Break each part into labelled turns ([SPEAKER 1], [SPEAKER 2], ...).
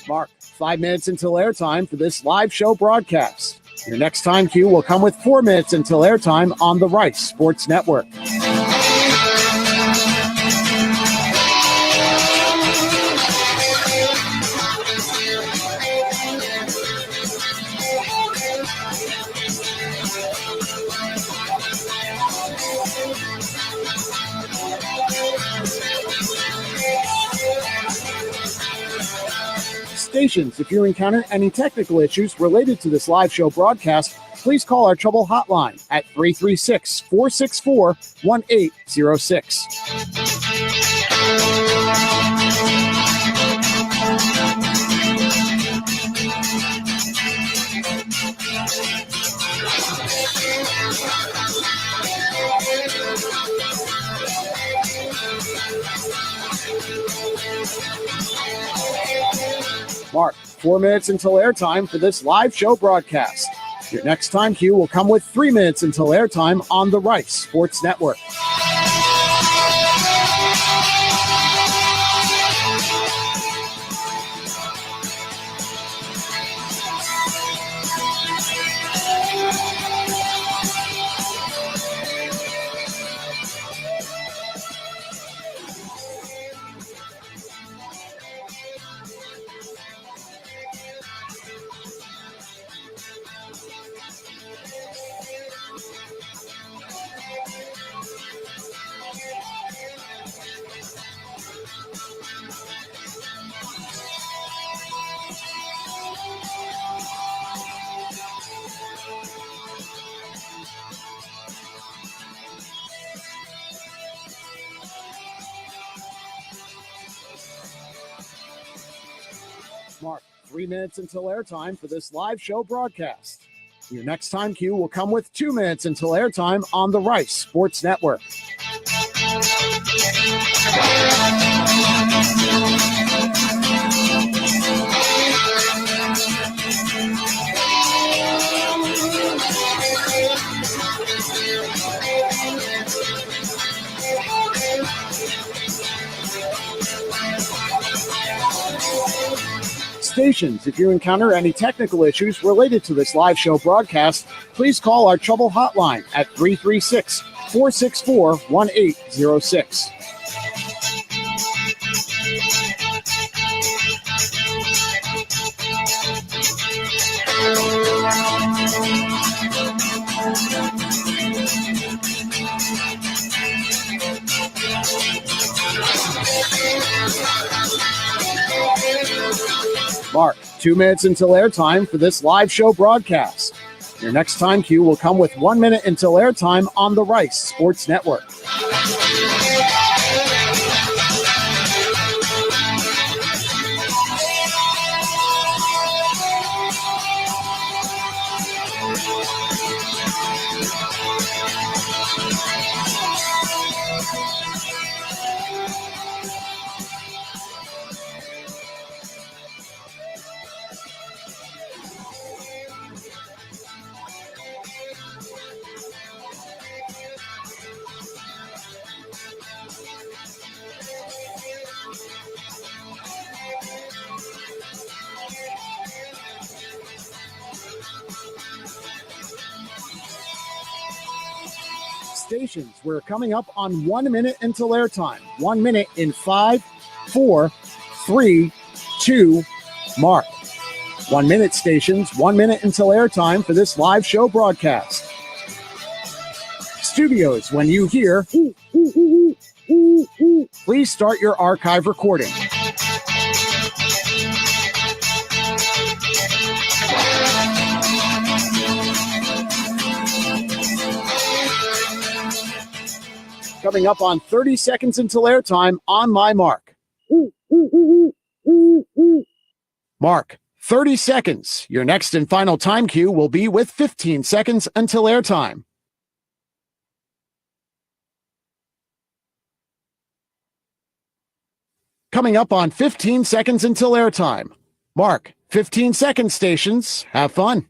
[SPEAKER 1] Mark, 5 minutes until airtime for this live show broadcast. Your next time cue will come with 4 minutes until airtime on the Rice Sports Network. Stations, if you encounter any technical issues related to this live show broadcast, please call our trouble hotline at 336-464-1806. Mark, 4 minutes until airtime for this live show broadcast. Your next time cue will come with 3 minutes until airtime on the Rice Sports Network. Mark, 3 minutes until airtime for this live show broadcast. Your next time cue will come with 2 minutes until airtime on the Rice Sports Network. Stations, if you encounter any technical issues related to this live show broadcast, please call our trouble hotline at 336-464-1806. Mark, 2 minutes until airtime for this live show broadcast. Your next time cue will come with 1 minute until airtime on the Rice Sports Network. Stations, we're coming up on 1 minute until airtime. 1 minute in 5, 4, 3, 2, mark. 1 minute stations, 1 minute until airtime for this live show broadcast. Studios, when you hear, please start your archive recording. Coming up on 30 seconds until airtime on my mark. Mark, 30 seconds. Your next and final time cue will be with 15 seconds until airtime. Coming up on 15 seconds until airtime. Mark, 15 seconds, stations. Have fun.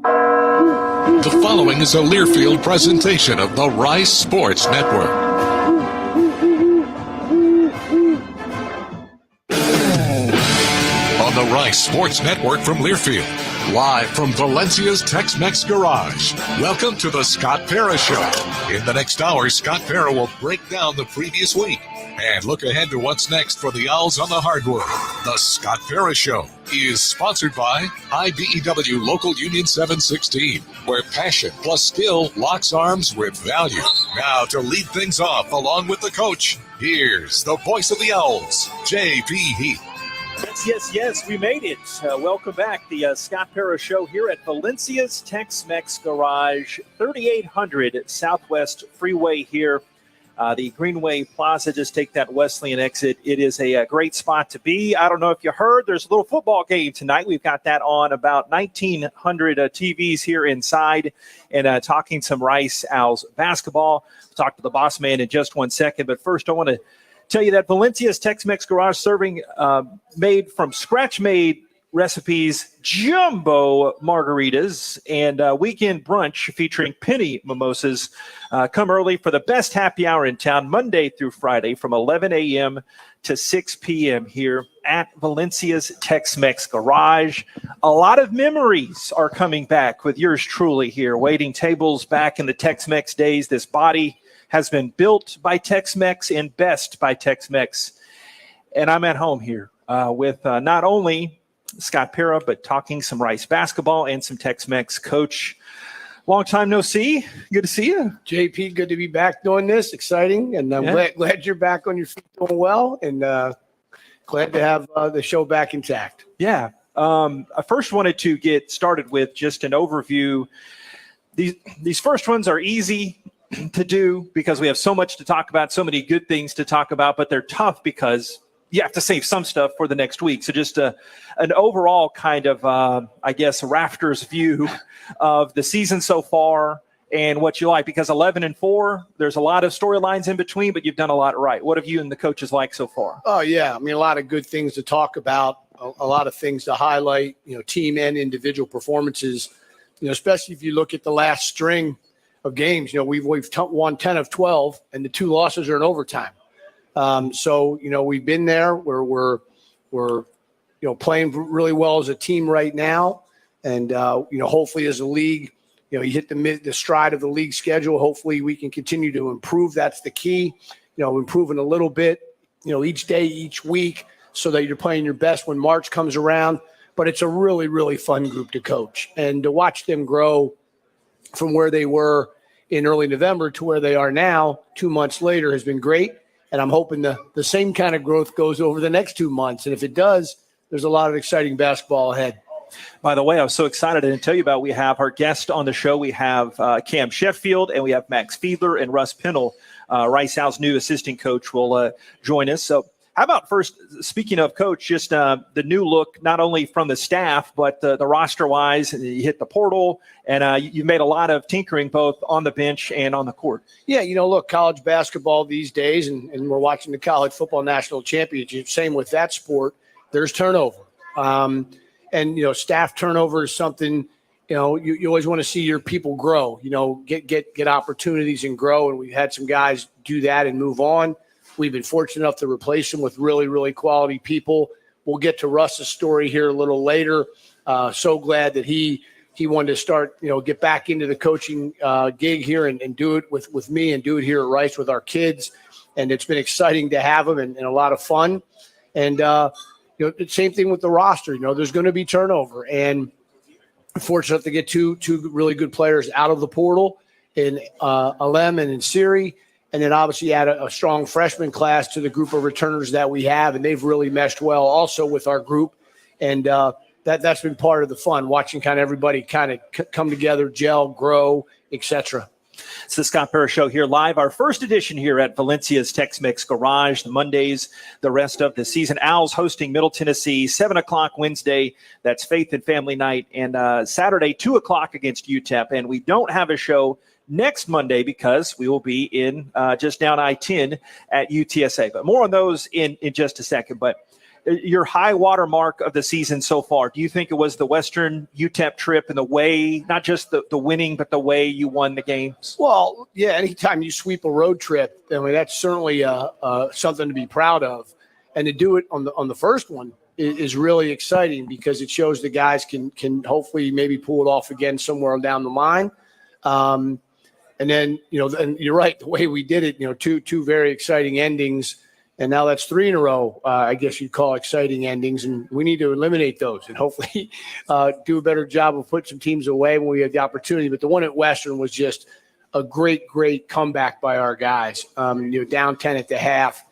[SPEAKER 2] The following is a Learfield presentation of the Rice Sports Network. On the Rice Sports Network from Learfield, live from Valencia's Tex-Mex Garage. Welcome to the Scott Pera Show. In the next hour, Scott Pera will break down the previous week and look ahead to what's next for the Owls on the hardwood. The Scott Pera Show is sponsored by IBEW Local Union 716, where passion plus skill locks arms with value. Now to lead things off along with the coach, here's the voice of the Owls, J.P. Heath.
[SPEAKER 3] Yes, we made it. Welcome back. The Scott Pera Show here at Valencia's Tex-Mex Garage, 3800 Southwest Freeway here. The Greenway Plaza, just take that Wesleyan exit. It is a great spot to be. I don't know if you heard, there's a little football game tonight. We've got that on about 1,900 TVs here inside, and talking some Rice Owls basketball. We'll talk to the boss man in just 1 second, but first I want to tell you that Valencia's Tex-Mex Garage serving made from scratch-made recipes, jumbo margaritas, and weekend brunch featuring penny mimosas. Come early for the best happy hour in town, Monday through Friday from 11 a.m. to 6 p.m. here at Valencia's Tex-Mex Garage. A lot of memories are coming back with yours truly here, waiting tables back in the Tex-Mex days. This body has been built by Tex-Mex and best by Tex-Mex. And I'm at home here with not only Scott Pera, but talking some Rice basketball and some Tex-Mex. Coach, long time no see. Good to see you.
[SPEAKER 4] JP, good to be back doing this. Exciting. And I'm glad you're back on your feet doing well. And glad to have the show back intact.
[SPEAKER 3] Yeah. I first wanted to get started with just an overview. These first ones are easy to do because we have so much to talk about, so many good things to talk about, but they're tough because you have to save some stuff for the next week. So just an overall kind of, rafters view of the season so far and what you like, because 11-4, there's a lot of storylines in between, but you've done a lot right. What have you and the coaches like so far?
[SPEAKER 4] Oh, yeah. I mean, a lot of good things to talk about, a lot of things to highlight, team and individual performances, especially if you look at the last string of games. We've won 10 of 12, and the 2 losses are in overtime. So we've been there where we're playing really well as a team right now. And, hopefully as a league, you hit the stride of the league schedule. Hopefully we can continue to improve. That's the key, improving a little bit, each day, each week, so that you're playing your best when March comes around. But it's a really, really fun group to coach, and to watch them grow from where they were in early November to where they are now 2 months later has been great. And I'm hoping the same kind of growth goes over the next 2 months. And if it does, there's a lot of exciting basketball ahead.
[SPEAKER 3] By the way, I was so excited to tell you about, we have our guest on the show. We have Cam Sheffield, and we have Max Fiedler, and Russ Pennell, Rice Owls' new assistant coach, will join us. So how about first, speaking of coach, just the new look, not only from the staff, but the roster-wise. You hit the portal, and you made a lot of tinkering both on the bench and on the court.
[SPEAKER 4] Yeah, look, college basketball these days, and we're watching the college football national championship, same with that sport, there's turnover. And staff turnover is something, you always want to see your people grow, get opportunities and grow. And we've had some guys do that and move on. We've been fortunate enough to replace them with really, really quality people. We'll get to Russ's story here a little later. So glad that he wanted to start, get back into the coaching gig here and do it with me and do it here at Rice with our kids. And it's been exciting to have him and a lot of fun. And, the same thing with the roster. There's going to be turnover. And fortunate to get two really good players out of the portal in Alem and in Siri. And then obviously add a strong freshman class to the group of returners that we have. And they've really meshed well also with our group. And that's been part of the fun, watching kind of everybody kind of come together, gel, grow, etc.
[SPEAKER 3] It's the Scott Pera Show here live, our first edition here at Valencia's Tex-Mex Garage. The Mondays, the rest of the season. Owls hosting Middle Tennessee, 7 o'clock Wednesday. That's Faith and Family Night. And Saturday, 2 o'clock against UTEP. And we don't have a show next Monday because we will be in just down I-10 at UTSA. But more on those in just a second. But your high water mark of the season so far, do you think it was the Western UTEP trip and the way, not just the winning, but the way you won the games?
[SPEAKER 4] Well, yeah, anytime you sweep a road trip, I mean, that's certainly something to be proud of. And to do it on the first one is really exciting because it shows the guys can hopefully maybe pull it off again somewhere down the line. And then, and you're right, the way we did it, two very exciting endings. And now that's 3 in a row, I guess you'd call exciting endings. And we need to eliminate those and hopefully do a better job of putting some teams away when we have the opportunity. But the one at Western was just a great comeback by our guys. Down 10 at the half.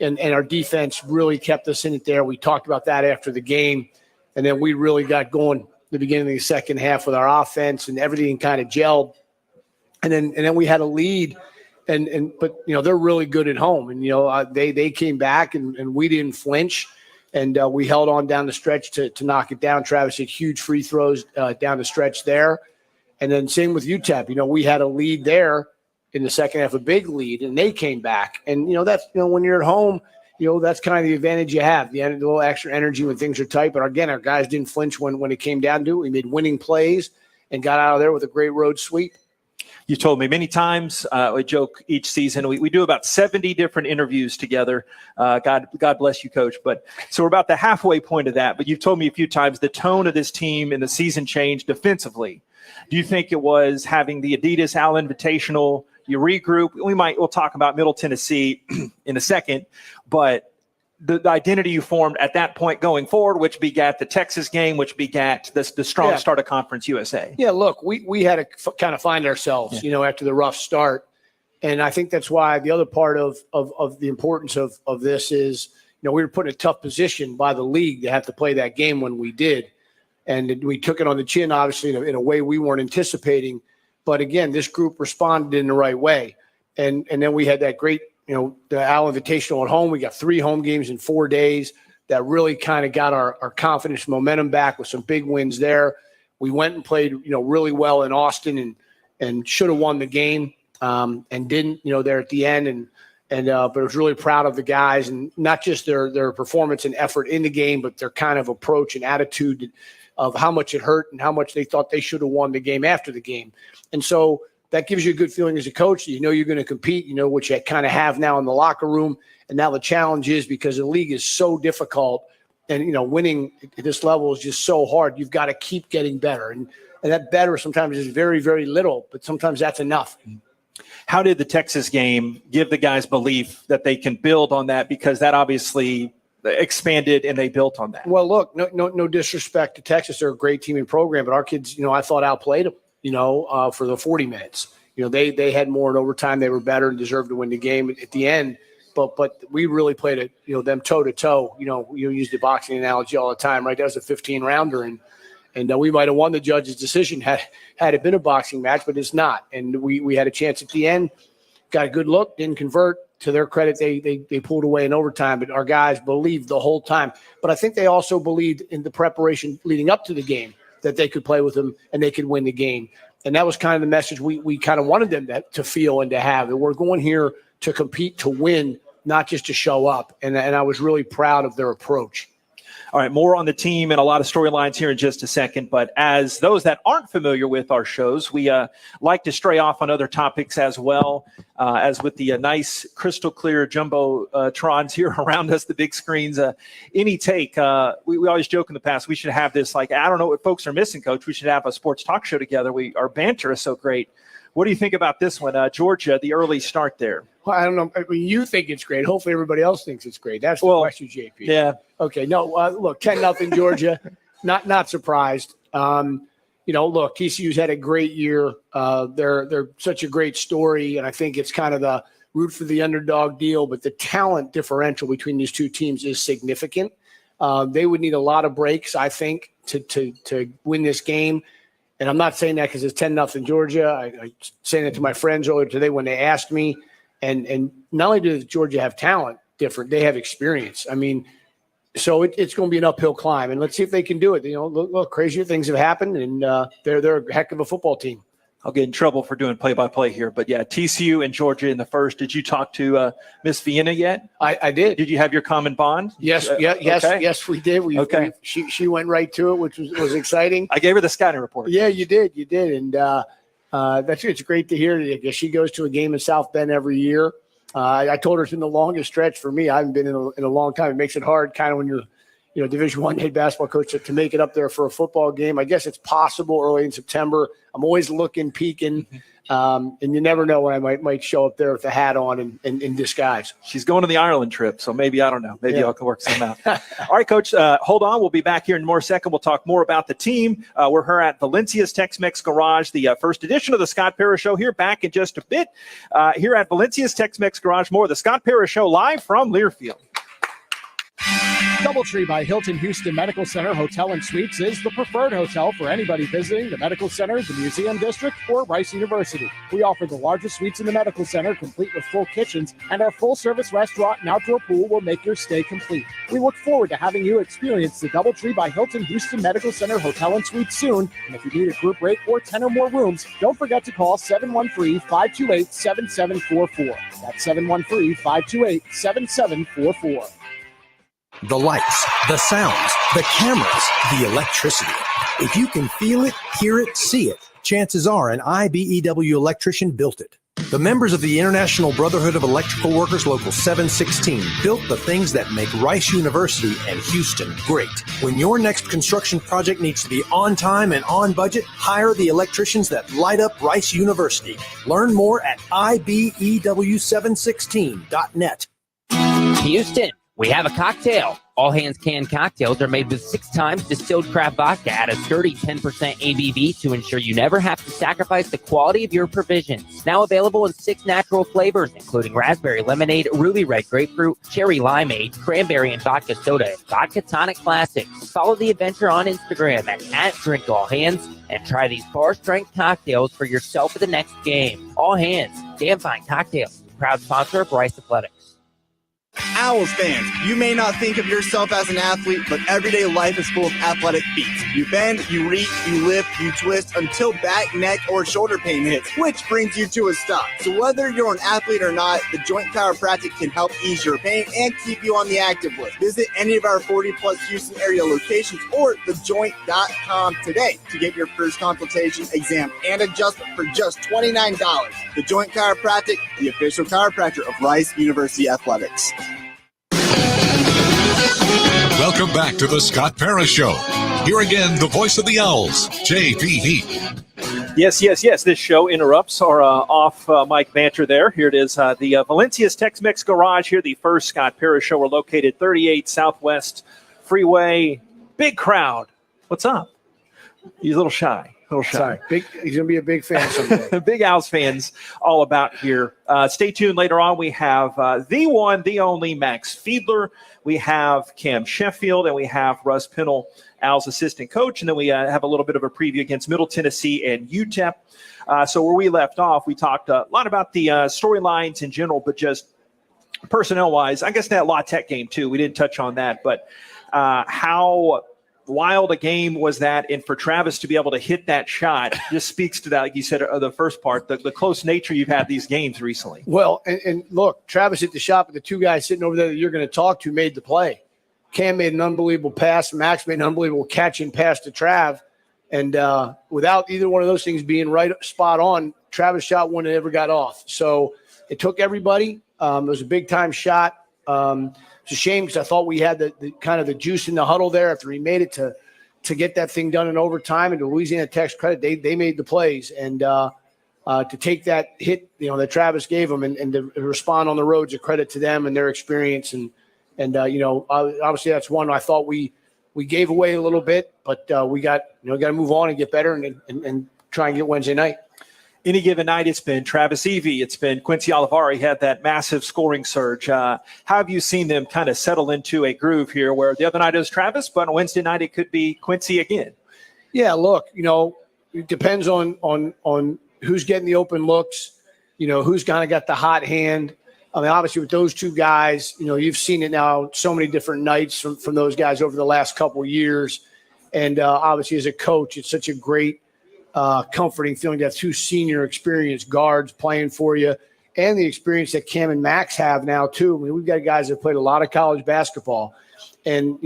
[SPEAKER 4] And our defense really kept us in it there. We talked about that after the game. And then we really got going the beginning of the second half with our offense and everything kind of gelled. And then we had a lead. But they're really good at home. And, they came back and we didn't flinch. And we held on down the stretch to knock it down. Travis hit huge free throws down the stretch there. And then same with UTEP. We had a lead there in the second half, a big lead, and they came back. And, that's, when you're at home, that's kind of the advantage you have, the little extra energy when things are tight. But again, our guys didn't flinch when it came down to it. We made winning plays and got out of there with a great road sweep.
[SPEAKER 3] You told me many times, we joke each season, we do about 70 different interviews together. God bless you, Coach. But so we're about the halfway point of that. But you've told me a few times the tone of this team in the season changed defensively. Do you think it was having the Adidas Al Invitational, you regroup? We'll talk about Middle Tennessee in a second, but the identity you formed at that point going forward, which begat the Texas game, which begat the strong start of Conference USA.
[SPEAKER 4] Yeah, look, we had to kind of find ourselves, after the rough start. And I think that's why the other part of the importance of this is, we were put in a tough position by the league to have to play that game when we did. And we took it on the chin, obviously, in a way we weren't anticipating. But again, this group responded in the right way. And then we had that great, the Al Invitational at home. We got 3 home games in 4 days that really kind of got our confidence, momentum back with some big wins there. We went and played, really well in Austin and should have won the game and didn't, there at the end. But I was really proud of the guys, and not just their performance and effort in the game, but their kind of approach and attitude of how much it hurt and how much they thought they should have won the game after the game. And so that gives you a good feeling as a coach. You're going to compete, what you kind of have now in the locker room. And now the challenge is, because the league is so difficult and, winning at this level is just so hard, you've got to keep getting better. And that better sometimes is very, very little, but sometimes that's enough.
[SPEAKER 3] How did the Texas game give the guys belief that they can build on that? Because that obviously expanded and they built on that.
[SPEAKER 4] Well, look, no disrespect to Texas. They're a great team and program, but our kids, I thought outplayed them, for the 40 minutes. They had more in overtime. They were better and deserved to win the game at the end. But we really played it, them toe to toe. You use the boxing analogy all the time, right? That was a 15-rounder, and we might have won the judge's decision had it been a boxing match, but it's not. And we had a chance at the end, got a good look, didn't convert. To their credit, they pulled away in overtime, but our guys believed the whole time. But I think they also believed in the preparation leading up to the game that they could play with them and they could win the game. And that was kind of the message we kind of wanted them to feel and to have, that we're going here to compete, to win, not just to show up. And I was really proud of their approach.
[SPEAKER 3] All right, more on the team and a lot of storylines here in just a second. But as those that aren't familiar with our shows, we like to stray off on other topics as well, as with the nice crystal clear jumbo-trons here around us, the big screens. Any take, we always joke in the past, we should have this, I don't know what folks are missing, Coach. We should have a sports talk show together. Our banter is so great. What do you think about this one, Georgia, the early start there?
[SPEAKER 4] Well, I don't know. I mean, you think it's great. Hopefully everybody else thinks it's great. That's the question, JP.
[SPEAKER 3] Yeah.
[SPEAKER 4] Okay. No, look, 10-0 Georgia. Not surprised. Look, TCU's had a great year. They're such a great story, and I think it's kind of the root for the underdog deal, but the talent differential between these two teams is significant. They would need a lot of breaks, I think, to win this game. And I'm not saying that because it's 10-0 Georgia. I saying that to my friends earlier today when they asked me. And not only does Georgia have talent different, they have experience. I mean, so it's going to be an uphill climb. And let's see if they can do it. Look, crazier things have happened, and they're a heck of a football team.
[SPEAKER 3] I'll get in trouble for doing play-by-play here, but yeah, TCU and Georgia in the first. Did you talk to Miss Vienna yet?
[SPEAKER 4] I did.
[SPEAKER 3] Did you have your common bond?
[SPEAKER 4] Yes, yes, we did. She went right to it, which was exciting.
[SPEAKER 3] I gave her the scouting report.
[SPEAKER 4] Yeah, you did, and it's great to hear. I guess she goes to a game in South Bend every year. I told her it's been the longest stretch for me. I haven't been in a long time. It makes it hard, kind of when you're, Division I head basketball coach to make it up there for a football game. I guess it's possible early in September. I'm always looking, peeking, and you never know when I might show up there with the hat on and in disguise.
[SPEAKER 3] She's going on the Ireland trip, so maybe, I don't know. Maybe I can work something out. All right, Coach, hold on. We'll be back here in more second. We'll talk more about the team. We're here at Valencia's Tex-Mex Garage, the first edition of the Scott Pera Show here, back in just a bit. Here at Valencia's Tex-Mex Garage, more of the Scott Pera Show live from Learfield.
[SPEAKER 1] DoubleTree by Hilton Houston Medical Center Hotel and Suites is the preferred hotel for anybody visiting the medical center, the museum district, or Rice University. We offer the largest suites in the medical center, complete with full kitchens, and our full-service restaurant and outdoor pool will make your stay complete. We look forward to having you experience the DoubleTree by Hilton Houston Medical Center Hotel and Suites soon. And if you need a group rate or 10 or more rooms, don't forget to call 713-528-7744. That's 713-528-7744.
[SPEAKER 5] The lights, the sounds, the cameras, the electricity. If you can feel it, hear it, see it, chances are an IBEW electrician built it. The members of the International Brotherhood of Electrical Workers Local 716 built the things that make Rice University and Houston great. When your next construction project needs to be on time and on budget, hire the electricians that light up Rice University. Learn more at IBEW716.net.
[SPEAKER 6] Houston, we have a cocktail. All Hands Canned Cocktails are made with 6 times distilled craft vodka at a sturdy 10% ABV to ensure you never have to sacrifice the quality of your provisions. Now available in 6 natural flavors, including raspberry lemonade, ruby red grapefruit, cherry limeade, cranberry and vodka soda, and vodka tonic classics. Follow the adventure on Instagram at @DrinkAllHands and try these bar-strength cocktails for yourself at the next game. All Hands, damn fine cocktails. Proud sponsor of Rice Athletics.
[SPEAKER 7] Owls fans, you may not think of yourself as an athlete, but everyday life is full of athletic feats. You bend, you reach, you lift, you twist until back, neck, or shoulder pain hits, which brings you to a stop. So whether you're an athlete or not, the Joint Chiropractic can help ease your pain and keep you on the active list. Visit any of our 40-plus Houston area locations or thejoint.com today to get your first consultation, exam, and adjustment for just $29. The Joint Chiropractic, the official chiropractor of Rice University Athletics.
[SPEAKER 2] Welcome back to the Scott Pera Show. Here again, the voice of the Owls, J.P. Heath.
[SPEAKER 3] Yes. This show interrupts our off-mic banter there. Here it is, the Valencia's Tex-Mex Garage here, the first Scott Pera Show. We're located 38 Southwest Freeway. Big crowd. What's up? He's a little shy.
[SPEAKER 4] Sorry. He's going to be a big fan someday.
[SPEAKER 3] Big Owls fans all about here. Stay tuned. Later on, we have the one, the only Max Fiedler. We have Cam Sheffield, and we have Russ Pennell, Owls assistant coach. And then we have a little bit of a preview against Middle Tennessee and UTEP. So where we left off, we talked a lot about the storylines in general, but just personnel-wise, I guess that La Tech game too. We didn't touch on that, but how wild a game was that, and for Travis to be able to hit that shot just speaks to that, like you said, the first part, the close nature you've had these games recently.
[SPEAKER 4] Well, and look, Travis hit the shot, but the two guys sitting over there that you're going to talk to made the play. Cam made an unbelievable pass. Max made an unbelievable catch and pass to Trav. And without either one of those things being right spot on, Travis shot one that ever got off. So it took everybody. It was a big-time shot. It's a shame because I thought we had the kind of the juice in the huddle there after he made it to get that thing done in overtime. And to Louisiana Tech's credit, they made the plays. And to take that hit, that Travis gave them and to respond on the road's a credit to them and their experience. And obviously that's one I thought we gave away a little bit, but we got to move on and get better and try and get Wednesday night.
[SPEAKER 3] Any given night, it's been Travis Evie, it's been Quincy Olivari had that massive scoring surge. How have you seen them kind of settle into a groove here where the other night it was Travis, but on Wednesday night it could be Quincy again?
[SPEAKER 4] Yeah, look, it depends on who's getting the open looks, who's kind of got the hot hand. I mean, obviously with those two guys, you've seen it now so many different nights from those guys over the last couple of years. And obviously as a coach, it's such a great comforting feeling to have two senior experienced guards playing for you, and the experience that Cam and Max have now too. I mean, we've got guys that played a lot of college basketball, and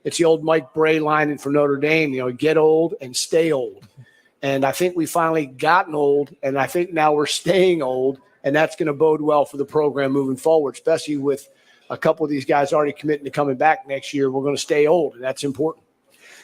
[SPEAKER 4] it's the old Mike Bray line from Notre Dame. Get old and stay old. And I think we finally gotten old, and I think now we're staying old, and that's going to bode well for the program moving forward, especially with a couple of these guys already committing to coming back next year. We're going to stay old, and that's important.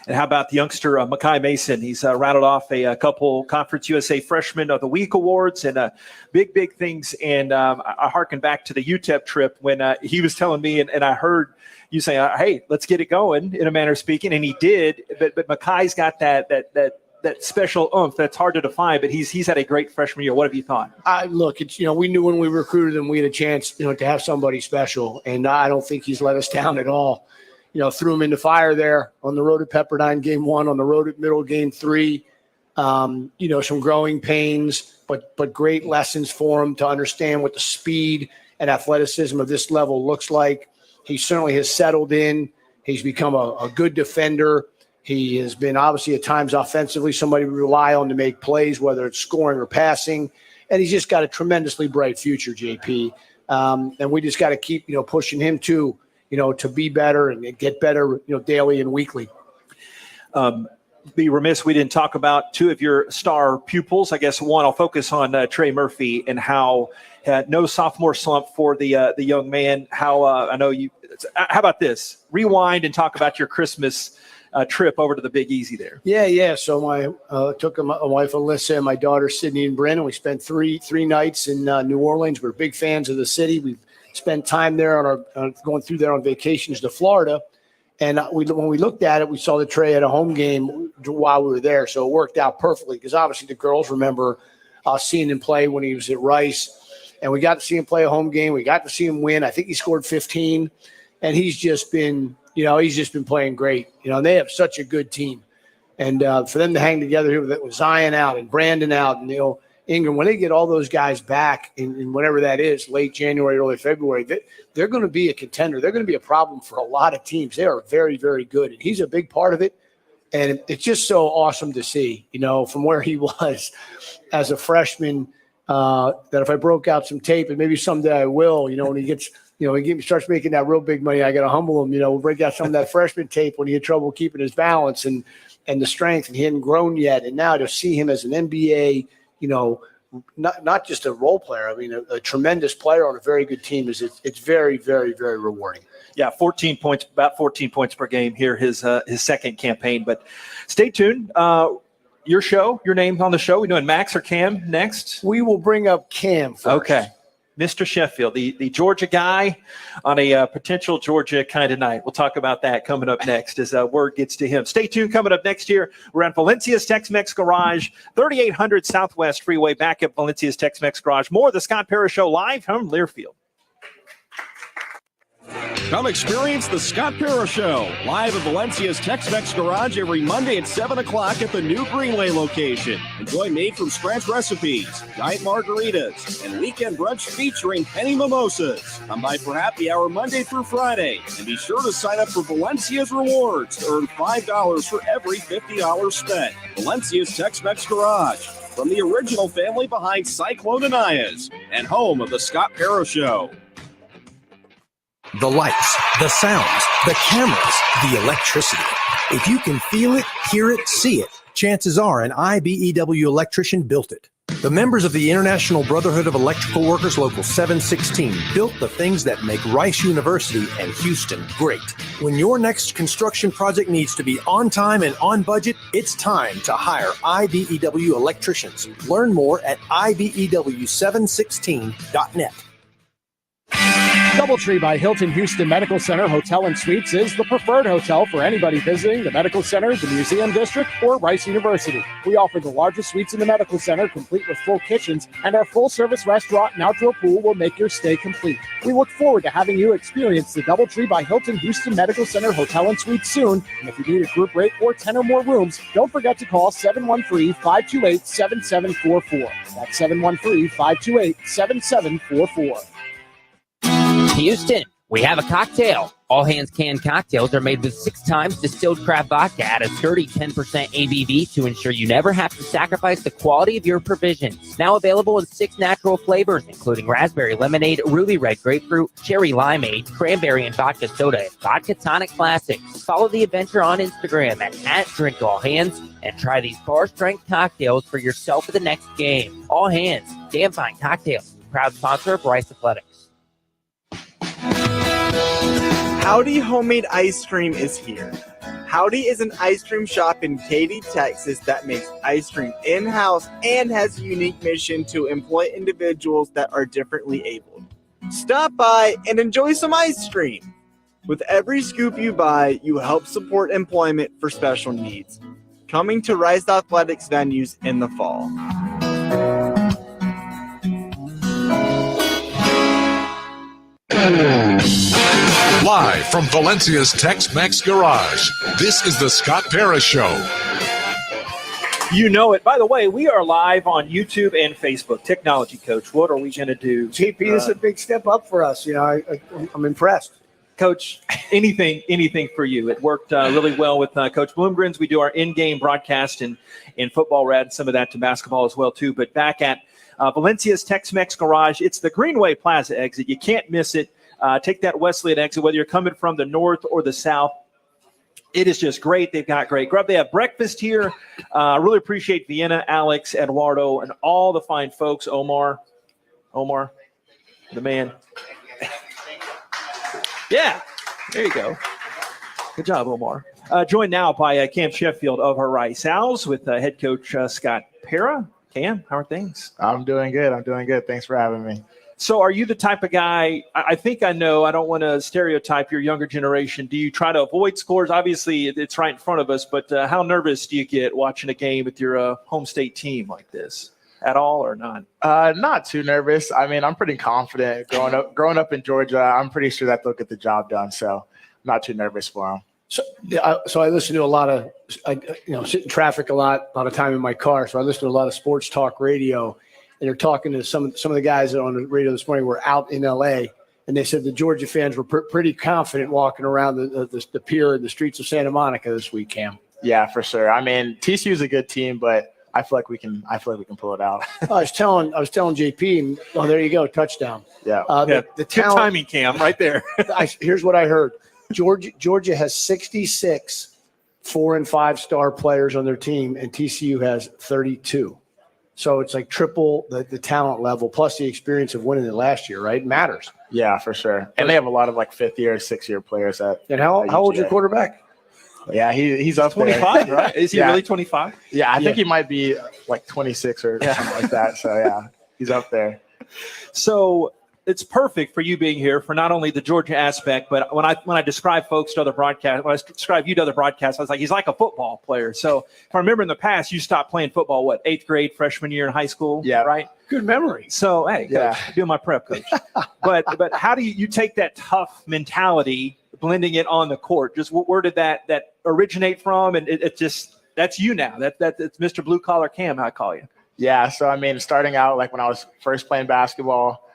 [SPEAKER 3] And how about the youngster, Mekhi Mason? He's rattled off a couple Conference USA Freshman of the Week awards and big things. And I harken back to the UTEP trip when he was telling me, and I heard you say, hey, let's get it going, in a manner of speaking. And he did. But Mekhi's got that special oomph that's hard to define, but he's had a great freshman year. What have you thought?
[SPEAKER 4] Look, it's we knew when we recruited him we had a chance to have somebody special, and I don't think he's let us down at all. Threw him into fire there on the road at Pepperdine game 1, on the road at Middle game 3. Some growing pains, but great lessons for him to understand what the speed and athleticism of this level looks like. He certainly has settled in. He's become a good defender. He has been obviously at times offensively somebody we rely on to make plays, whether it's scoring or passing. And he's just got a tremendously bright future, JP. And we just got to keep, pushing him to be better and get better, daily and weekly.
[SPEAKER 3] Be remiss we didn't talk about two of your star pupils. I guess one, I'll focus on Trey Murphy and how no sophomore slump for the young man. How I know you. How about this? Rewind and talk about your Christmas trip over to the Big Easy there.
[SPEAKER 4] Yeah. So I took my wife Alyssa and my daughter Sydney and Brandon. We spent three nights in New Orleans. We're big fans of the city. We've spent time there on going through there on vacations to Florida. And when we looked at it, we saw that Trey had a home game while we were there. So it worked out perfectly because obviously the girls remember seeing him play when he was at Rice. And we got to see him play a home game. We got to see him win. I think he scored 15. And he's just been playing great. And they have such a good team. And for them to hang together here with Zion out and Brandon out and, Ingram, when they get all those guys back in whatever that is, late January, early February, they're going to be a contender. They're going to be a problem for a lot of teams. They are very, very good. And he's a big part of it. And it's just so awesome to see, from where he was as a freshman, that if I broke out some tape, and maybe someday I will, when he gets – he starts making that real big money, I got to humble him. We'll break out some of that freshman tape when he had trouble keeping his balance and the strength, and he hadn't grown yet. And now to see him as an NBA, not just a role player, I mean, a tremendous player on a very good team, it's very, very, very rewarding.
[SPEAKER 3] Yeah, 14 points, about 14 points per game here, his second campaign. But stay tuned. Your show, your name on the show. We doing Max or Cam next?
[SPEAKER 4] We will bring up Cam first.
[SPEAKER 3] Okay. Mr. Sheffield, the Georgia guy on a potential Georgia kind of night. We'll talk about that coming up next as word gets to him. Stay tuned. Coming up next year, we're at Valencia's Tex-Mex Garage, 3800 Southwest Freeway, back at Valencia's Tex-Mex Garage. More of the Scott Pera Show live from Learfield.
[SPEAKER 8] Come experience the Scott Pera Show, live at Valencia's Tex-Mex Garage every Monday at 7 o'clock at the new Greenway location. Enjoy made-from-scratch recipes, giant margaritas, and weekend brunch featuring penny mimosas. Come by for happy hour Monday through Friday, and be sure to sign up for Valencia's Rewards to earn $5 for every $50 spent. Valencia's Tex-Mex Garage, from the original family behind Cyclone Anias, and home of the Scott Pera Show.
[SPEAKER 5] The lights, the sounds, the cameras, the electricity. If you can feel it, hear it, see it, chances are an IBEW electrician built it. The members of the International Brotherhood of Electrical Workers Local 716 built the things that make Rice University and Houston great. When your next construction project needs to be on time and on budget, it's time to hire IBEW electricians. Learn more at IBEW716.net.
[SPEAKER 1] DoubleTree by Hilton Houston Medical Center Hotel and Suites is the preferred hotel for anybody visiting the medical center, the museum district, or Rice University. We offer the largest suites in the medical center, complete with full kitchens, and our full-service restaurant and outdoor pool will make your stay complete. We look forward to having you experience the DoubleTree by Hilton Houston Medical Center Hotel and Suites soon. And if you need a group rate or 10 or more rooms, don't forget to call 713-528-7744. That's 713-528-7744.
[SPEAKER 6] Houston, we have a cocktail. All Hands Canned Cocktails are made with 6 times distilled craft vodka at a sturdy 10% ABV to ensure you never have to sacrifice the quality of your provisions. Now available in 6 natural flavors, including raspberry lemonade, ruby red grapefruit, cherry limeade, cranberry and vodka soda, and vodka tonic classics. Follow the adventure on Instagram at @DrinkAllHands and try these bar-strength cocktails for yourself at the next game. All Hands, damn fine cocktails. Proud sponsor of Bryce Athletics.
[SPEAKER 7] Howdy Homemade Ice Cream is here. Howdy is an ice cream shop in Katy, Texas that makes ice cream in-house and has a unique mission to employ individuals that are differently abled. Stop by and enjoy some ice cream. With every scoop you buy, you help support employment for special needs. Coming to Rice Athletics venues in the fall.
[SPEAKER 2] Live from Valencia's Tex-Mex Garage, this is the Scott Pera Show.
[SPEAKER 3] You know it. By the way, we are live on YouTube and Facebook. Technology Coach, what are we going to do?
[SPEAKER 4] JP, this is a big step up for us. You know, I'm impressed.
[SPEAKER 3] Coach, anything for you. It worked really well with Coach Bloomgrens. We do our in-game broadcast in football. We're adding some of that to basketball as well, too. But back at Valencia's Tex-Mex Garage, it's the Greenway Plaza exit. You can't miss it. Take that Wesleyan exit, whether you're coming from the north or the south. It is just great. They've got great grub. They have breakfast here. I really appreciate Vienna, Alex, Eduardo, and all the fine folks. Omar, the man. Yeah, there you go. Good job, Omar. Joined now by Cam Sheffield of our Rice Owls with head coach Scott Pera. Cam, how are things?
[SPEAKER 9] I'm doing good. Thanks for having me.
[SPEAKER 3] So are you the type of guy, I think I know, I don't want to stereotype your younger generation. Do you try to avoid scores? Obviously, it's right in front of us, but how nervous do you get watching a game with your home state team like this? At all or not?
[SPEAKER 9] Not too nervous. I mean, I'm pretty confident. Growing up in Georgia, I'm pretty sure that they'll get the job done. So I'm not too nervous for them.
[SPEAKER 4] So I listen to a lot of, sit in traffic a lot of time in my car. So I listen to a lot of sports talk radio. And they're talking to some of the guys that on the radio this morning were out in L.A., and they said the Georgia fans were pretty confident walking around the pier and the streets of Santa Monica this week, Cam.
[SPEAKER 9] Yeah, for sure. I mean, TCU is a good team, but I feel like we can pull it out.
[SPEAKER 4] I was telling JP, and there you go, touchdown.
[SPEAKER 9] Yeah.
[SPEAKER 4] The
[SPEAKER 3] Good
[SPEAKER 4] talent,
[SPEAKER 3] timing, Cam, right there.
[SPEAKER 4] Here's what I heard: Georgia has 66 4- and 5-star players on their team, and TCU has 32. So it's like triple the talent level plus the experience of winning it last year, right? It matters.
[SPEAKER 9] Yeah, for sure. And they have a lot of like 5th-year, 6th-year players.
[SPEAKER 4] And how old's your quarterback?
[SPEAKER 9] Yeah, he's up
[SPEAKER 3] 25,
[SPEAKER 9] there.
[SPEAKER 3] right? Is he really 25?
[SPEAKER 9] Yeah, I think he might be like 26 or something like that. So yeah, he's up there.
[SPEAKER 3] So it's perfect for you being here for not only the Georgia aspect, but when I describe folks to other broadcasts, when I describe you to other broadcasts, I was like, he's like a football player. So if I remember in the past, you stopped playing football, 8th grade, freshman year in high school?
[SPEAKER 9] Yeah.
[SPEAKER 3] Right?
[SPEAKER 4] Good memory.
[SPEAKER 3] So, hey, coach, doing my prep, coach. but how do you take that tough mentality, blending it on the court? Just where did that originate from? And it just, that's you now. It's Mr. Blue Collar Cam, I call you.
[SPEAKER 9] Yeah. So, I mean, starting out, like when I was first playing basketball,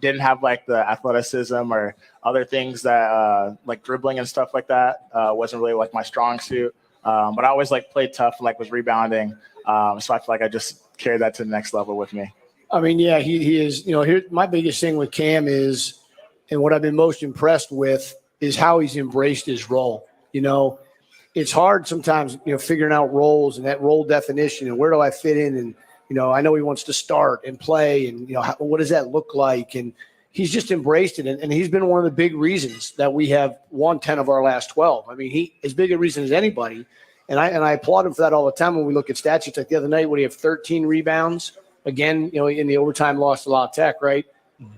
[SPEAKER 9] didn't have like the athleticism or other things that like dribbling and stuff like that wasn't really like my strong suit. But I always like played tough and like was rebounding. So I feel like I just carried that to the next level with me.
[SPEAKER 4] I mean, yeah, he is. Here my biggest thing with Cam is, and what I've been most impressed with is how he's embraced his role. It's hard sometimes, figuring out roles and that role definition and where do I fit in. And I know he wants to start and play, and what does that look like? And he's just embraced it, and he's been one of the big reasons that we have won 10 of our last 12. I mean, he as big a reason as anybody, and I applaud him for that all the time. When we look at stats, it's like the other night, when he have 13 rebounds again, in the overtime loss to La Tech, right,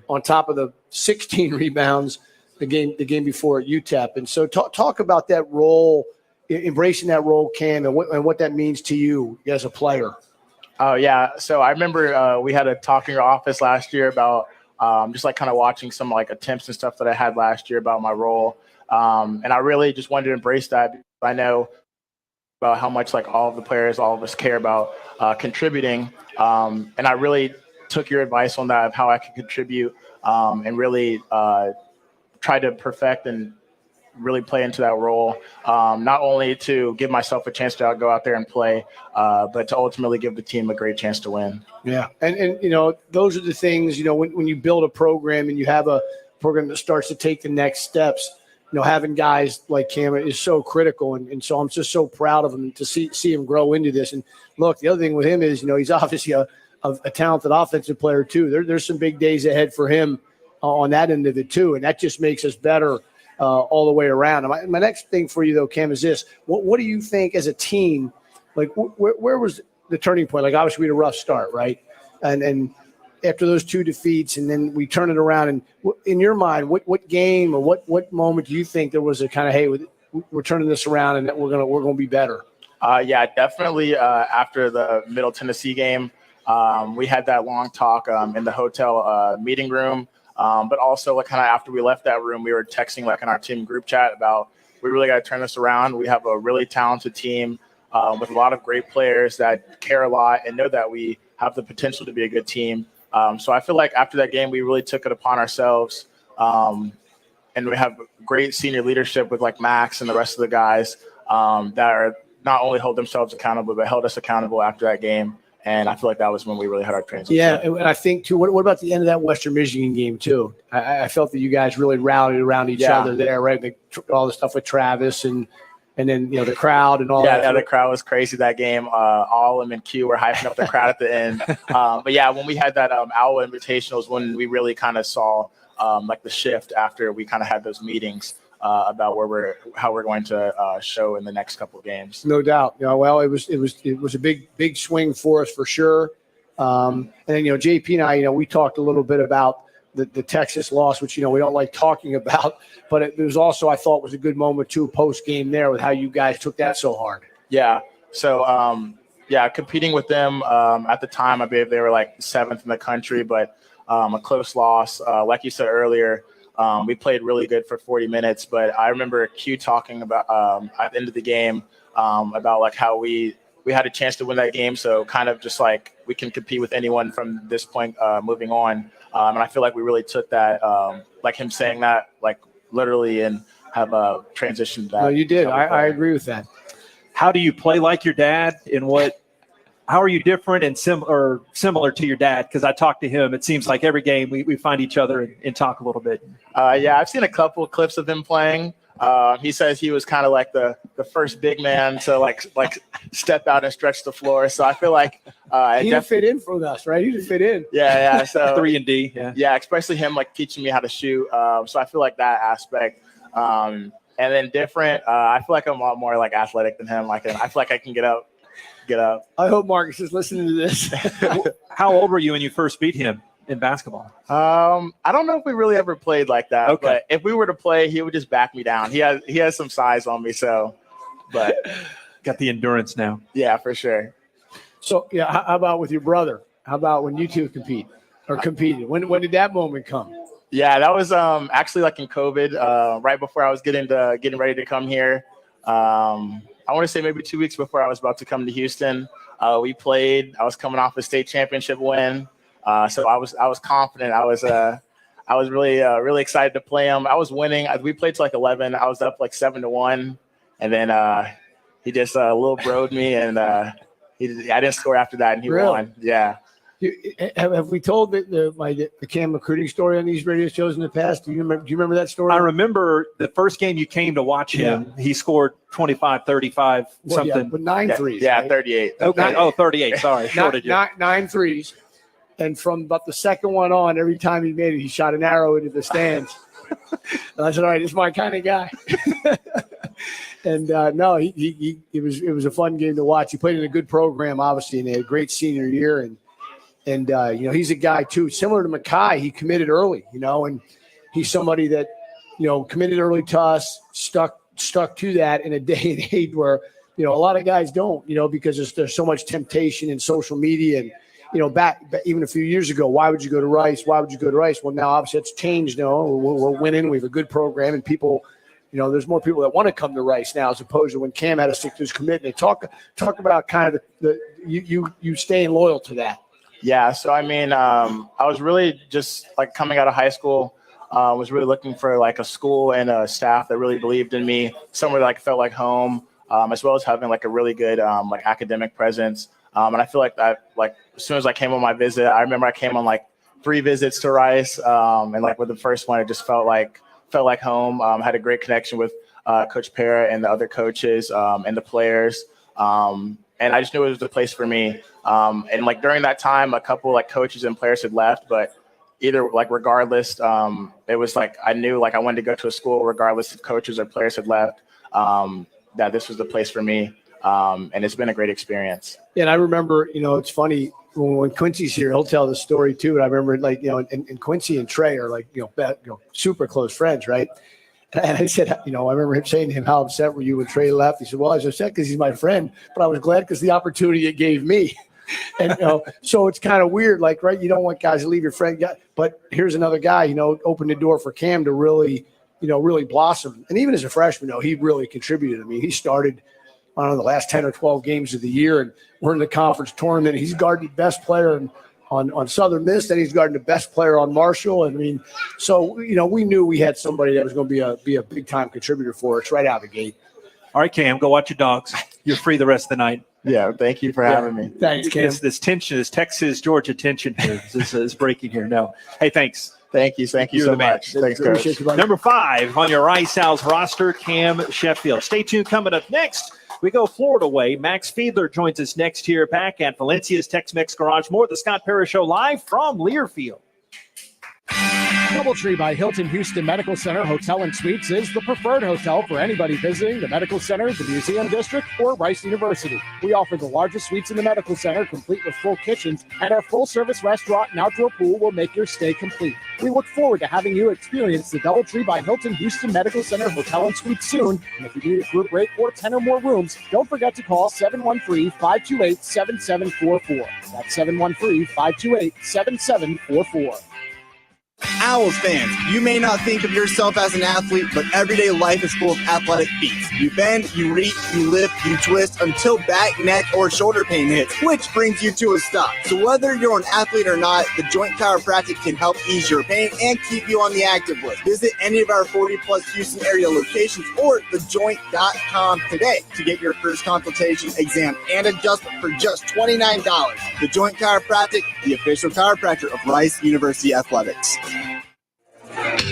[SPEAKER 4] on top of the 16 rebounds the game before at UTEP. And so talk about that role, embracing that role, Cam, and what that means to you as a player.
[SPEAKER 9] Oh, yeah. So I remember we had a talk in your office last year about just like kind of watching some like attempts and stuff that I had last year about my role. And I really just wanted to embrace that, because I know about how much like all of the players, all of us care about contributing. And I really took your advice on that, of how I could contribute and really try to perfect and really play into that role, not only to give myself a chance to go out there and play, but to ultimately give the team a great chance to win.
[SPEAKER 4] Yeah. And those are the things, when you build a program and you have a program that starts to take the next steps, having guys like Cameron is so critical. And so I'm just so proud of him to see him grow into this. And look, the other thing with him is, he's obviously a talented offensive player too. There's some big days ahead for him on that end of it too. And that just makes us better all the way around. And my next thing for you though, Cam, is this. What do you think as a team, like where was the turning point? Like obviously we had a rough start, right? And after those 2 defeats, and then we turn it around. And in your mind, what game or what moment do you think there was a kind of, hey, we're turning this around and that we're gonna be better?
[SPEAKER 9] Yeah, definitely. After the Middle Tennessee game, we had that long talk in the hotel meeting room. But also, like kind of after we left that room, we were texting like in our team group chat about we really got to turn this around. We have a really talented team with a lot of great players that care a lot and know that we have the potential to be a good team. So I feel like after that game, we really took it upon ourselves. And we have great senior leadership with like Max and the rest of the guys that are not only hold themselves accountable, but held us accountable after that game. And I feel like that was when we really had our transition.
[SPEAKER 4] Yeah, and I think, too, what about the end of that Western Michigan game, too? I felt that you guys really rallied around each other there, right? All the stuff with Travis and then, the crowd and all that.
[SPEAKER 9] Yeah, the crowd was crazy that game. All M and Q were hyping up the crowd at the end. But, yeah, when we had that Owl Invitationals, when we really kind of saw, like, the shift after we kind of had those meetings about how we're going to show in the next couple of games.
[SPEAKER 4] No doubt. Well, it was a big swing for us for sure. And then JP and I, we talked a little bit about the Texas loss, which we don't like talking about, but it was also I thought was a good moment too post game there with how you guys took that so hard.
[SPEAKER 9] Yeah. So competing with them at the time, I believe they were like 7th in the country, but a close loss. Like you said earlier. We played really good for 40 minutes, but I remember Q talking about at the end of the game about like how we had a chance to win that game. So kind of just like we can compete with anyone from this point moving on. And I feel like we really took that, like him saying that, like literally, and have transitioned that.
[SPEAKER 4] No, you did. I agree with that.
[SPEAKER 3] How do you play like your dad? How are you different and similar to your dad? Because I talked to him. It seems like every game we find each other and talk a little bit.
[SPEAKER 9] Yeah, I've seen a couple of clips of him playing. He says he was kind of like the first big man to like step out and stretch the floor. So I feel like
[SPEAKER 4] he didn't fit in for us, right? He didn't fit in.
[SPEAKER 9] Yeah. So
[SPEAKER 3] 3 and D.
[SPEAKER 9] Yeah, especially him like teaching me how to shoot. So I feel like that aspect. And then different. I feel like I'm a lot more like athletic than him. I feel like I can get up.
[SPEAKER 4] I hope Marcus is listening to this.
[SPEAKER 3] How old were you when you first beat him in basketball?
[SPEAKER 9] I don't know if we really ever played like that.
[SPEAKER 3] Okay.
[SPEAKER 9] But if we were to play, he would just back me down. He has some size on me, so. But
[SPEAKER 3] got the endurance now.
[SPEAKER 9] Yeah, for sure.
[SPEAKER 4] So yeah, how about with your brother? How about when you two competed? When did that moment come?
[SPEAKER 9] Yeah, that was actually like in COVID, right before I was getting ready to come here. I want to say maybe 2 weeks before I was about to come to Houston. We played. I was coming off a state championship win, so I was confident. I was really excited to play him. I was winning. We played to like 11. I was up like 7-1, and then he just little broed me, and I didn't score after that, and he won. Yeah.
[SPEAKER 4] Have we told the Cam recruiting story on these radio shows in the past? Do you remember that story?
[SPEAKER 3] I remember the first game you came to watch him. Yeah. He scored 25, 35, something.
[SPEAKER 4] Yeah, but 9 threes.
[SPEAKER 9] Yeah,
[SPEAKER 4] right?
[SPEAKER 9] 38.
[SPEAKER 3] Okay. 38. Sorry. Shorted you.
[SPEAKER 4] 9 threes. And from about the second one on, every time he made it, he shot an arrow into the stands. And I said, all right, this is my kind of guy. And no, it was a fun game to watch. He played in a good program, obviously, and they had a great senior year. And he's a guy too, similar to Mackay. He committed early, and he's somebody that, committed early to us, stuck to that in a day and age where, a lot of guys don't, because there's so much temptation in social media. And, back even a few years ago, why would you go to Rice? Why would you go to Rice? Well, now obviously it's changed. We're winning. We have a good program, and people, there's more people that want to come to Rice now as opposed to when Cam had to stick to his commitment. Talk about kind of you staying loyal to that.
[SPEAKER 9] Yeah, so I mean, I was really just like coming out of high school. was really looking for like a school and a staff that really believed in me, somewhere that I felt like home, as well as having like a really good like academic presence. And I feel like that, like as soon as I came on my visit, I remember I came on like 3 visits to Rice, and like with the first one, it just felt like home. Had a great connection with Coach Pera and the other coaches and the players, and I just knew it was the place for me. And like during that time, a couple like coaches and players had left, but either like regardless, it was like I knew like I wanted to go to a school regardless if coaches or players had left. That this was the place for me, and it's been a great experience.
[SPEAKER 4] Yeah, and I remember, it's funny when Quincy's here, he'll tell the story too. And I remember, like, and Quincy and Trey are like, super close friends, right? And I said, I remember him saying to him, "How upset were you when Trey left?" He said, "Well, I was upset because he's my friend, but I was glad because the opportunity it gave me." And so it's kind of weird, like, right? You don't want guys to leave your friend, but here's another guy, opened the door for Cam to really, really blossom. And even as a freshman, he really contributed. I mean, he started on the last 10 or 12 games of the year, and we're in the conference tournament. He's guarded the best player on Southern Miss, and he's guarding the best player on Marshall. And I mean, so, we knew we had somebody that was going to be a big time contributor for us right out of the gate.
[SPEAKER 3] All right, Cam, go watch your dogs. You're free the rest of the night.
[SPEAKER 9] Yeah, thank you for having me.
[SPEAKER 4] Thanks, Cam.
[SPEAKER 3] This tension, this Texas-Georgia tension here is breaking here. No. Hey, thanks.
[SPEAKER 9] Thank you so much. Thanks, Coach.
[SPEAKER 3] Number 5 on your Rice Owls roster, Cam Sheffield. Stay tuned. Coming up next, we go Florida way. Max Fiedler joins us next here back at Valencia's Tex-Mex Garage. More of the Scott Pera Show live from Learfield.
[SPEAKER 1] DoubleTree by Hilton Houston Medical Center Hotel and Suites is the preferred hotel for anybody visiting the medical center, the museum district, or Rice University. We offer the largest suites in the medical center, complete with full kitchens, and our full-service restaurant and outdoor pool will make your stay complete. We look forward to having you experience the DoubleTree by Hilton Houston Medical Center Hotel and Suites soon. And if you need a group rate or 10 or more rooms, don't forget to call 713-528-7744. That's 713-528-7744.
[SPEAKER 7] Owls fans, you may not think of yourself as an athlete, but everyday life is full of athletic feats. You bend, you reach, you lift, you twist until back, neck, or shoulder pain hits, which brings you to a stop. So whether you're an athlete or not, the Joint Chiropractic can help ease your pain and keep you on the active list. Visit any of our 40-plus Houston area locations or thejoint.com today to get your first consultation, exam, and adjustment for just $29. The Joint Chiropractic, the official chiropractor of Rice University Athletics.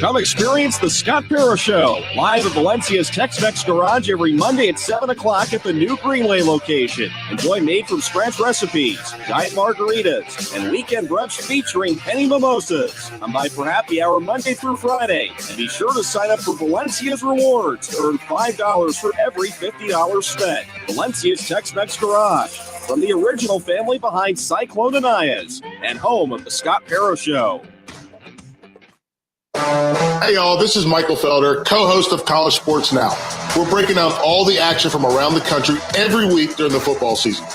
[SPEAKER 8] Come experience the Scott Pera Show live at Valencia's Tex-Mex Garage every Monday at 7 o'clock at the new Greenway location. Enjoy made-from-scratch recipes, giant margaritas, and weekend brunch featuring penny mimosas. Come by for happy hour Monday through Friday. And be sure to sign up for Valencia's Rewards to earn $5 for every $50 spent. Valencia's Tex-Mex Garage, from the original family behind Cyclone Anias, and home of the Scott Pera Show.
[SPEAKER 10] Hey y'all, this is Michael Felder, co-host of College Sports Now. We're breaking down all the action from around the country every week during the football season.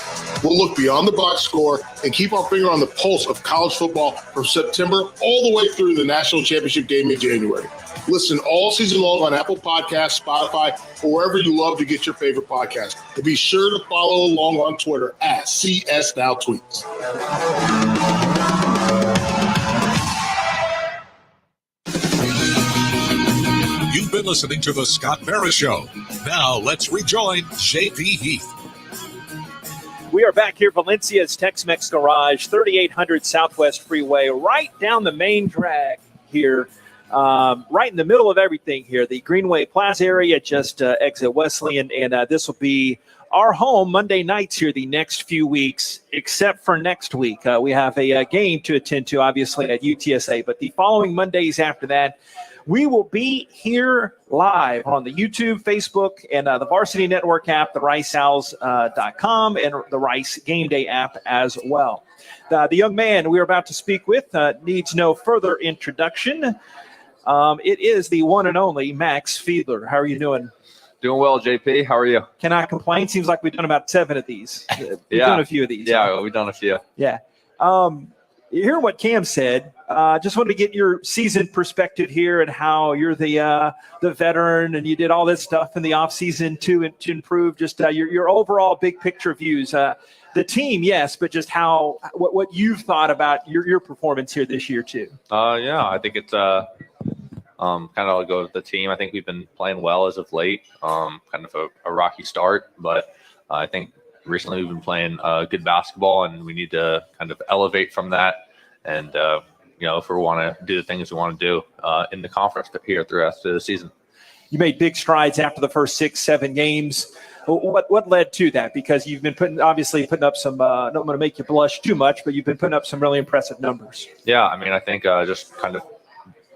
[SPEAKER 10] We'll look beyond the box score and keep our finger on the pulse of college football from September all the way through the national championship game in January. Listen all season long on Apple Podcasts, Spotify, or wherever you love to get your favorite podcast. And be sure to follow along on Twitter at CSNowTweets.
[SPEAKER 2] You've been listening to the Scott Pera Show. Now let's rejoin JP Heath.
[SPEAKER 3] We are back here, Valencia's Tex-Mex Garage, 3800 Southwest Freeway, right down the main drag here, right in the middle of everything here, the Greenway Plaza area, just exit Wesleyan, and this will be our home Monday nights here the next few weeks, except for next week. We have a game to attend to, obviously, at UTSA, but the following Mondays after that, we will be here live on the YouTube, Facebook, and the Varsity Network app, the RiceOwls.com, and the Rice Game Day app as well. The young man we are about to speak with needs no further introduction. It is the one and only Max Fiedler. How are you doing?
[SPEAKER 11] Doing well, JP. How are you?
[SPEAKER 3] Cannot complain. Seems like we've done about 7 of these. We've done a few of these.
[SPEAKER 11] Yeah, we've done a few.
[SPEAKER 3] Yeah. You hear what Cam said. Just wanted to get your season perspective here and how you're the veteran and you did all this stuff in the offseason to improve just your overall big picture views. The team, yes, but just what you've thought about your performance here this year too.
[SPEAKER 11] Yeah, I think it's kind of I'll go with the team. I think we've been playing well as of late. Kind of a rocky start, but I think recently we've been playing good basketball, and we need to kind of elevate from that. And if we want to do the things we want to do in the conference here through the rest of the season.
[SPEAKER 3] You made big strides after the first 6-7 games. What led to that? Because you've been putting up some. I don't want to make you blush too much, but you've been putting up some really impressive numbers.
[SPEAKER 11] Yeah, I mean, I think just kind of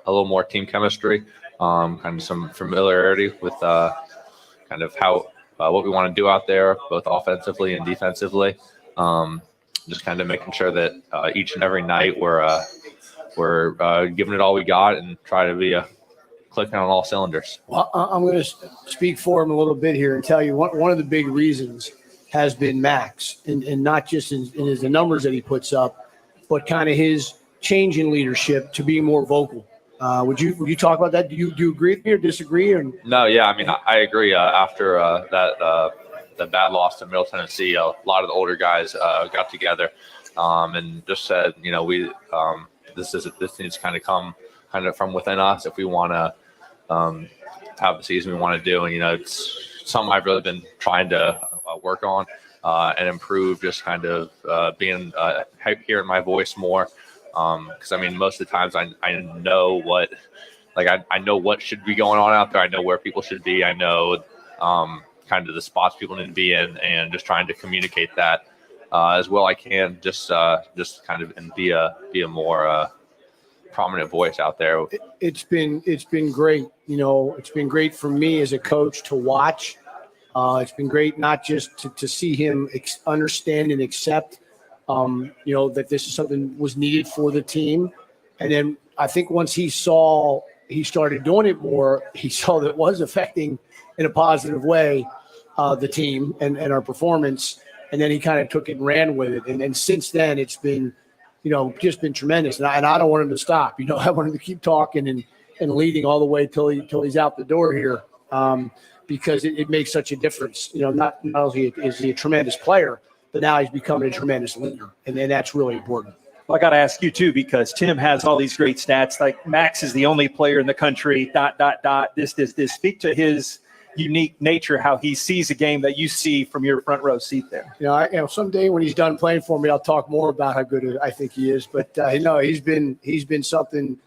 [SPEAKER 11] a little more team chemistry, kind of some familiarity with kind of how what we want to do out there, both offensively and defensively. Just kind of making sure that each and every night we're giving it all we got and try to be clicking on all cylinders.
[SPEAKER 4] Well, I'm going to speak for him a little bit here and tell you one of the big reasons has been Max, and not just in the numbers that he puts up, but kind of his change in leadership to be more vocal. Would you talk about that? Do you agree with me or disagree? Or?
[SPEAKER 11] No, yeah, I mean, I agree. After the bad loss to Middle Tennessee, a lot of the older guys got together and just said, this needs to kind of come kind of from within us if we want to have the season we want to do. And, it's something I've really been trying to work on and improve, just kind of being hearing my voice more. Because, I mean, most of the times I know what, I know what should be going on out there. I know where people should be. I know kind of the spots people need to be in, and just trying to communicate that as well I can, just kind of and be a more prominent voice out there.
[SPEAKER 4] It's been great. It's been great for me as a coach to watch. It's been great not just to see him understand and accept, that this is something was needed for the team. And then I think once he started doing it more, he saw that it was affecting in a positive way the team and our performance. And then he kind of took it and ran with it. And since then, it's been, just been tremendous. And I don't want him to stop. I want him to keep talking and leading all the way till he's out the door here, because it makes such a difference. Not only is he a tremendous player, but now he's becoming a tremendous leader, and that's really important.
[SPEAKER 3] Well, I got to ask you too, because Tim has all these great stats. Like Max is the only player in the country. ... This. Speak to his unique nature, how he sees a game that you see from your front row seat there.
[SPEAKER 4] Someday when he's done playing for me, I'll talk more about how good I think he is. But he's been something.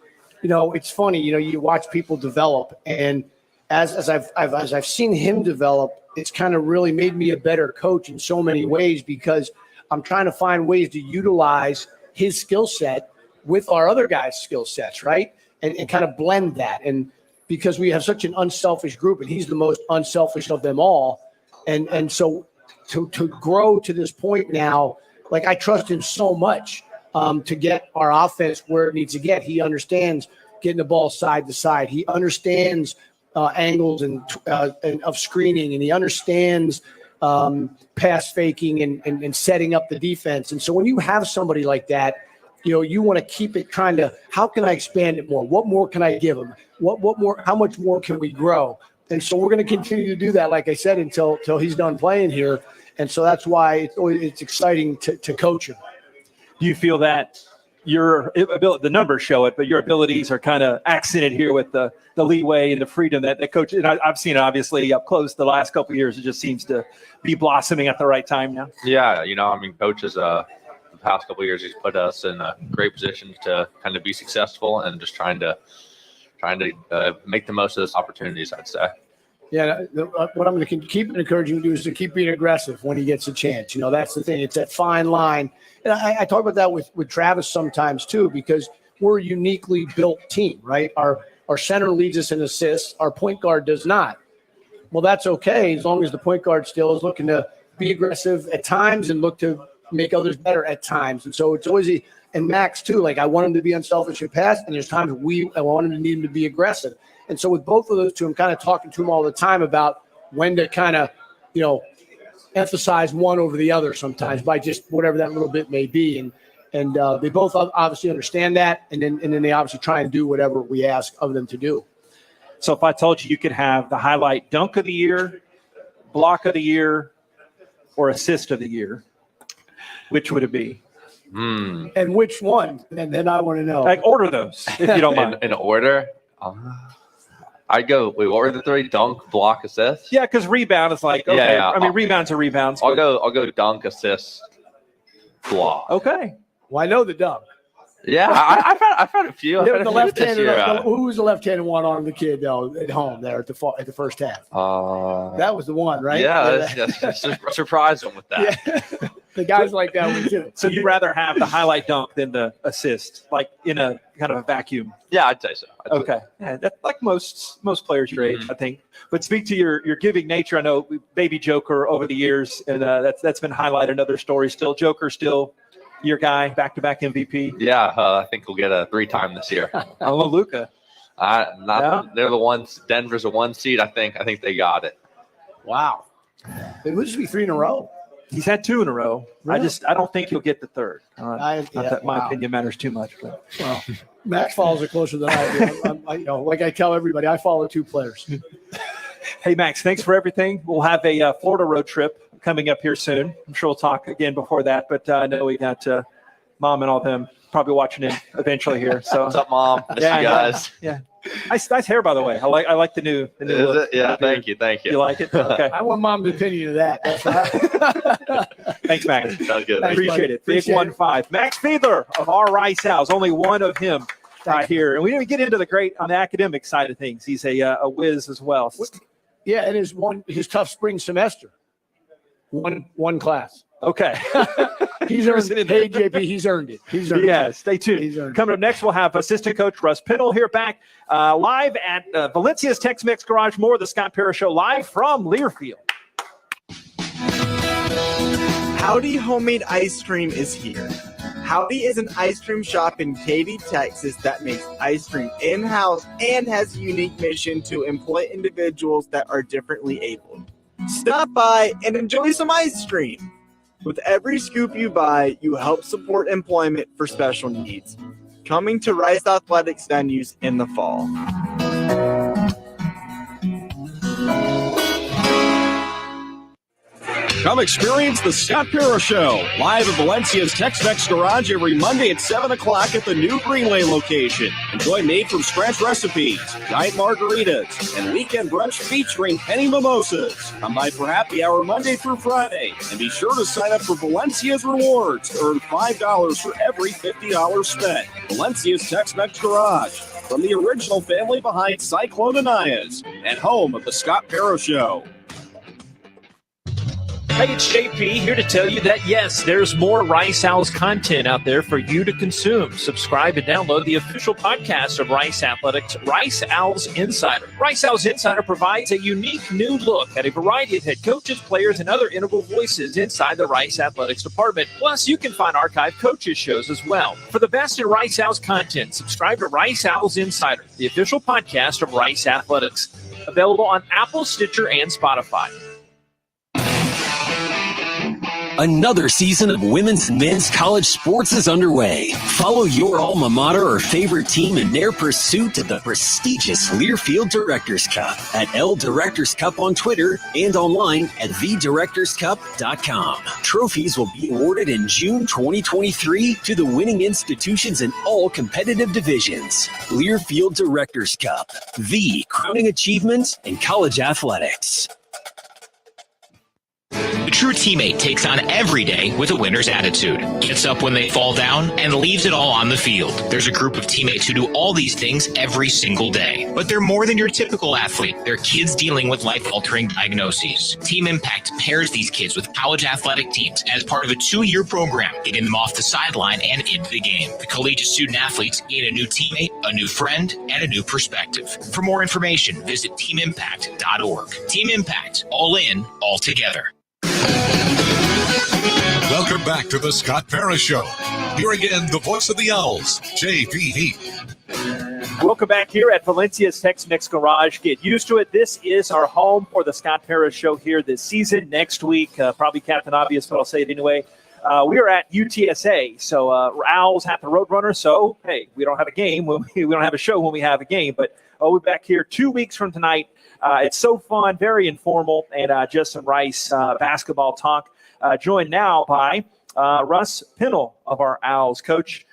[SPEAKER 4] It's funny. You watch people develop, and as I've seen him develop, it's kind of really made me a better coach in so many ways, because I'm trying to find ways to utilize his skill set with our other guys' skill sets, right? And kind of blend that. And because we have such an unselfish group, and he's the most unselfish of them all. And so to grow to this point now, I trust him so much to get our offense where it needs to get. He understands getting the ball side to side. He understands angles and of screening, and he understands pass faking and setting up the defense. And so when you have somebody like that, you want to keep it kind of, how can I expand it more? What more can I give him? What more? How much more can we grow? And so we're going to continue to do that, like I said, until he's done playing here. And so that's why it's exciting to coach him.
[SPEAKER 3] Do you feel that your ability, the numbers show it, but your abilities are kind of accented here with the leeway and the freedom that the coach, and I've seen it obviously up close the last couple of years. It just seems to be blossoming at the right time now.
[SPEAKER 11] Yeah, coaches the past couple of years, he's put us in a great position to kind of be successful, and just trying to make the most of those opportunities, I'd say.
[SPEAKER 4] Yeah, what I'm going to keep encouraging him to do is to keep being aggressive when he gets a chance. That's the thing. It's that fine line. And I talk about that with Travis sometimes too, because we're a uniquely built team, right? Our center leads us in assists. Our point guard does not. Well, that's okay as long as the point guard still is looking to be aggressive at times and look to make others better at times. And so it's always and Max too. I want him to be unselfish and pass, and there's times I want him to need him to be aggressive. And so with both of those two, I'm kind of talking to him all the time about when to kind of, emphasize one over the other sometimes by just whatever that little bit may be. And they both obviously understand that. And then they obviously try and do whatever we ask of them to do.
[SPEAKER 3] So if I told you could have the highlight dunk of the year, block of the year, or assist of the year, which would it be?
[SPEAKER 4] And which one? And then I want to know.
[SPEAKER 3] Order those, if you don't mind.
[SPEAKER 11] In order, I go. Wait, what were the three? Dunk, block, assist.
[SPEAKER 3] Yeah, because rebound is like, okay.
[SPEAKER 11] Yeah.
[SPEAKER 3] I mean, rebounds are rebounds.
[SPEAKER 11] I'll go dunk, assist, block.
[SPEAKER 3] Okay.
[SPEAKER 4] Well, I know the dunk.
[SPEAKER 11] Yeah, I've had a few.
[SPEAKER 4] The left-handed. Who was the left-handed one on the kid though at home there at the first half? That was the one, right?
[SPEAKER 11] Yeah, that's surprise them with that.
[SPEAKER 4] Yeah. The guys like that one too.
[SPEAKER 3] So you'd rather have the highlight dunk than the assist, like in a kind of a vacuum?
[SPEAKER 11] Yeah, I'd say so.
[SPEAKER 3] Okay, yeah, that's like most players your age, I think. But speak to your giving nature. I know Baby Joker over the years, and that's been highlighted in other stories. Still, Joker still your guy, back-to-back MVP.
[SPEAKER 11] Yeah, I think we'll get a 3-time this year.
[SPEAKER 3] Oh, Luka.
[SPEAKER 11] They're the ones. Denver's a 1 seed. I think they got it.
[SPEAKER 4] Wow, it would just be 3 in a row.
[SPEAKER 3] He's had 2 in a row. Really? I don't think he'll get the third. Not that my opinion matters too much. But.
[SPEAKER 4] Well, Max follows it closer than I do. Like I tell everybody, I follow 2 players.
[SPEAKER 3] Hey, Max, thanks for everything. We'll have a Florida road trip coming up here soon. I'm sure we'll talk again before that. But I know we got Mom and all them probably watching it eventually here. So
[SPEAKER 11] what's up, Mom? Miss you guys.
[SPEAKER 3] Yeah. Nice hair, by the way. I like the new look.
[SPEAKER 11] Yeah, thank you.
[SPEAKER 3] You like it? Okay.
[SPEAKER 4] I want Mom's opinion of that. That's right.
[SPEAKER 3] Thanks, Max.
[SPEAKER 11] Sounds good.
[SPEAKER 3] Appreciate it. Big 1-5. Max Fiedler of our Rice House. Only one of him here. And we didn't get into on the academic side of things. He's a whiz as well.
[SPEAKER 4] Yeah, and his tough spring semester. One class.
[SPEAKER 3] Okay.
[SPEAKER 4] He's earned it. Hey, JP, he's earned it.
[SPEAKER 3] Yeah, stay tuned. Coming up next, we'll have assistant coach Russ Pinnell here back live at Valencia's Tex-Mex Garage. More of the Scott Pera Show live from Learfield.
[SPEAKER 7] Howdy Homemade Ice Cream is here. Howdy is an ice cream shop in Katy, Texas that makes ice cream in-house and has a unique mission to employ individuals that are differently abled. Stop by and enjoy some ice cream. With every scoop you buy, you help support employment for special needs. Coming to Rice Athletics venues in the fall.
[SPEAKER 8] Come experience the Scott Pera Show, live at Valencia's Tex-Mex Garage every Monday at 7 o'clock at the new Greenway location. Enjoy made-from-scratch recipes, giant margaritas, and weekend brunch featuring penny mimosas. Come by for happy hour Monday through Friday, and be sure to sign up for Valencia's Rewards to earn $5 for every $50 spent. Valencia's Tex-Mex Garage, from the original family behind Cyclone Anias, and home of the Scott Pera Show.
[SPEAKER 3] Hey, it's JP here to tell you that, yes, there's more Rice Owls content out there for you to consume. Subscribe and download the official podcast of Rice Athletics, Rice Owls Insider. Rice Owls Insider provides a unique new look at a variety of head coaches, players, and other integral voices inside the Rice Athletics department. Plus, you can find archived coaches shows as well. For the best in Rice Owls content, subscribe to Rice Owls Insider, the official podcast of Rice Athletics. Available on Apple, Stitcher, and Spotify.
[SPEAKER 12] Another season of women's and men's college sports is underway. Follow your alma mater or favorite team in their pursuit of the prestigious Learfield Directors Cup at L Directors Cup on Twitter and online at thedirectorscup.com. Trophies will be awarded in June 2023 to the winning institutions in all competitive divisions. Learfield Directors Cup, the crowning achievement in college athletics.
[SPEAKER 13] The true teammate takes on every day with a winner's attitude, gets up when they fall down, and leaves it all on the field. There's a group of teammates who do all these things every single day. But they're more than your typical athlete. They're kids dealing with life-altering diagnoses. Team Impact pairs these kids with college athletic teams as part of a 2-year program, getting them off the sideline and into the game. The collegiate student-athletes gain a new teammate, a new friend, and a new perspective. For more information, visit teamimpact.org. Team Impact, all in, all together.
[SPEAKER 2] Welcome back to the Scott Pera Show. Here again, the voice of the Owls, J.P. Heath.
[SPEAKER 3] Welcome back here at Valencia's Tex-Mex Garage. Get used to it. This is our home for the Scott Pera Show here this season. Next week, probably Captain Obvious, but I'll say it anyway. We are at UTSA, so Owls have the Roadrunner. So, hey, we don't have a game. We don't have a show when we have a game, but we'll be back here 2 weeks from tonight. It's so fun, very informal, and just some Rice basketball talk. Joined now by Russ Pinnell of our Owls. Coach,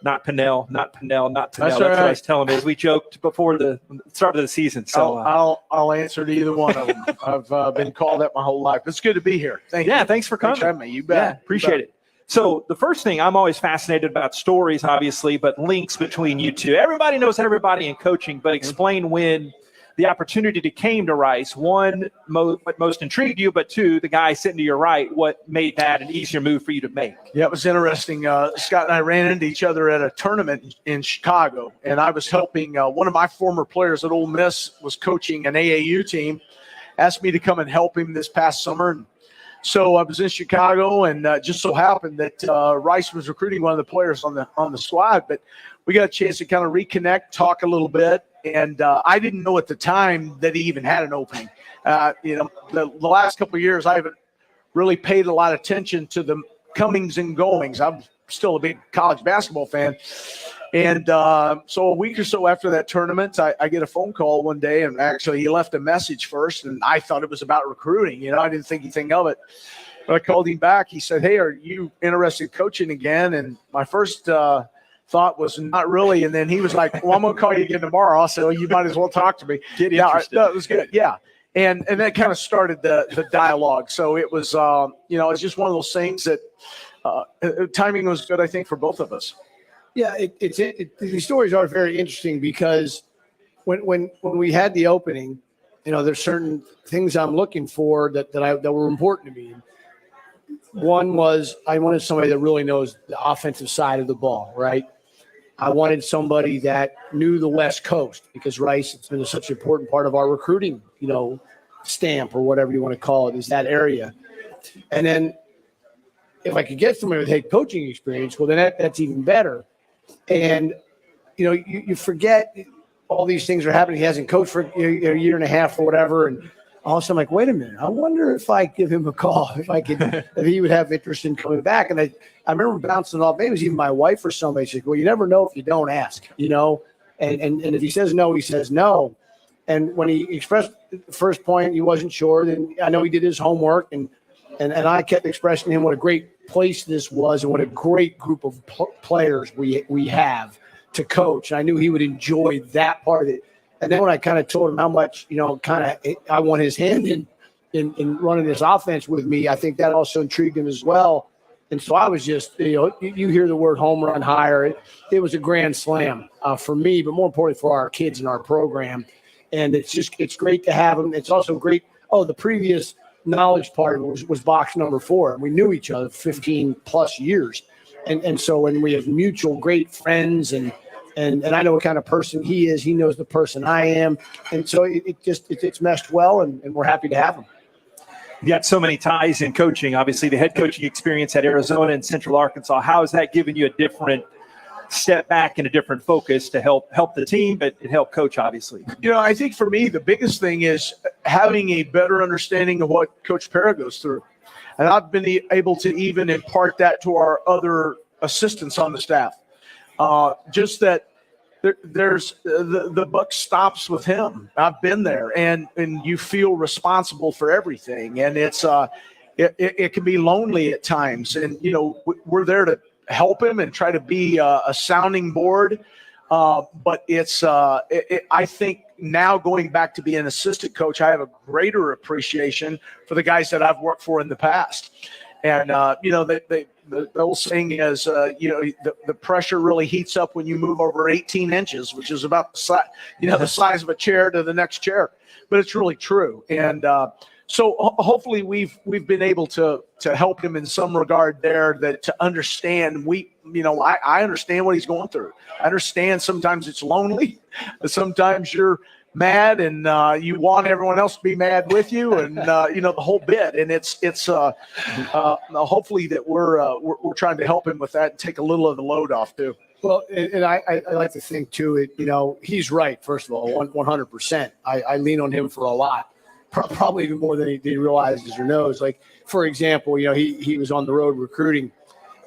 [SPEAKER 3] Not Pinnell, not Pinnell, not Pinnell.
[SPEAKER 14] That's
[SPEAKER 3] That's
[SPEAKER 14] all
[SPEAKER 3] what I
[SPEAKER 14] right.
[SPEAKER 3] was telling me as we joked before the start of the season. So
[SPEAKER 14] I'll answer to either one of them. I've been called that my whole life. It's good to be here. Thank you.
[SPEAKER 3] Thanks for coming.
[SPEAKER 14] Thanks for having me. You bet.
[SPEAKER 3] Yeah, appreciate it. So the first thing, I'm always fascinated about stories, obviously, but links between you two. Everybody knows everybody in coaching, but explain when the opportunity came to Rice. One, what most intrigued you, but two, the guy sitting to your right, what made that an easier move for you to make?
[SPEAKER 14] Yeah, it was interesting. Scott and I ran into each other at a tournament in Chicago, and I was helping one of my former players at Ole Miss was coaching an AAU team, asked me to come and help him this past summer. And so I was in Chicago, and just so happened that Rice was recruiting one of the players on the squad. But we got a chance to kind of reconnect, talk a little bit, and I didn't know at the time that he even had an opening. The last couple of years, I haven't really paid a lot of attention to the comings and goings. I'm still a big college basketball fan. And so a week or so after that tournament, I get a phone call one day, and actually he left a message first, and I thought it was about recruiting. I didn't think anything of it. But I called him back. He said, "Hey, are you interested in coaching again?" And my first thought was not really. And then he was like, "Well, I'm going to call you again tomorrow." I said, "Well, you might as well talk to me."
[SPEAKER 3] Get interested.
[SPEAKER 14] No, it was good. Yeah. And that kind of started the dialogue. So it was, it's just one of those things that timing was good, I think, for both of us.
[SPEAKER 4] Yeah, these stories are very interesting because when we had the opening, there's certain things I'm looking for that were important to me. One was I wanted somebody that really knows the offensive side of the ball, right? I wanted somebody that knew the West Coast because Rice, it's been such an important part of our recruiting, stamp or whatever you want to call it, is that area. And then if I could get somebody with head coaching experience, well, then that's even better. And, you forget all these things are happening. He hasn't coached for a year and a half or whatever. And all of a sudden, I'm like, wait a minute. I wonder if I give him a call, if he would have interest in coming back. And I remember bouncing off, maybe it was even my wife or somebody. She said, well, you never know if you don't ask, and if he says no, he says no. And when he expressed the first point, he wasn't sure. Then I know he did his homework, and I kept expressing to him what a great place this was and what a great group of players we have to coach. And I knew he would enjoy that part of it. And then when I kind of told him how much, I want his hand in running this offense with me, I think that also intrigued him as well. And so I was just, you hear the word home run hire. It was a grand slam for me, but more importantly for our kids in our program. And it's great to have him. It's also great. Oh, the previous knowledge part was box number 4. We knew each other 15 plus years. And so when we have mutual great friends and I know what kind of person he is, he knows the person I am. And so it's meshed well and we're happy to have him.
[SPEAKER 3] You got so many ties in coaching. Obviously, the head coaching experience at Arizona and Central Arkansas. How has that given you a different step back and a different focus to help the team, but it helped coach, obviously?
[SPEAKER 14] I think for me, the biggest thing is having a better understanding of what Coach Pera goes through. And I've been able to even impart that to our other assistants on the staff. Just that there's the buck stops with him. I've been there, and you feel responsible for everything, and it's it can be lonely at times, and we're there to help him and try to be a sounding board. But it's I think now going back to being an assistant coach, I have a greater appreciation for the guys that I've worked for in the past, and the old saying is, the pressure really heats up when you move over 18 inches, which is about the size of a chair to the next chair. But it's really true. And so hopefully we've been able to help him in some regard there, that to understand I understand what he's going through. I understand sometimes it's lonely. Sometimes you're mad and you want everyone else to be mad with you, and the whole bit. And it's hopefully that we're trying to help him with that and take a little of the load off too.
[SPEAKER 4] Well, and I like to think too, he's right. First of all, 100%. I lean on him for a lot, probably even more than he realizes or knows. Like, for example, he was on the road recruiting,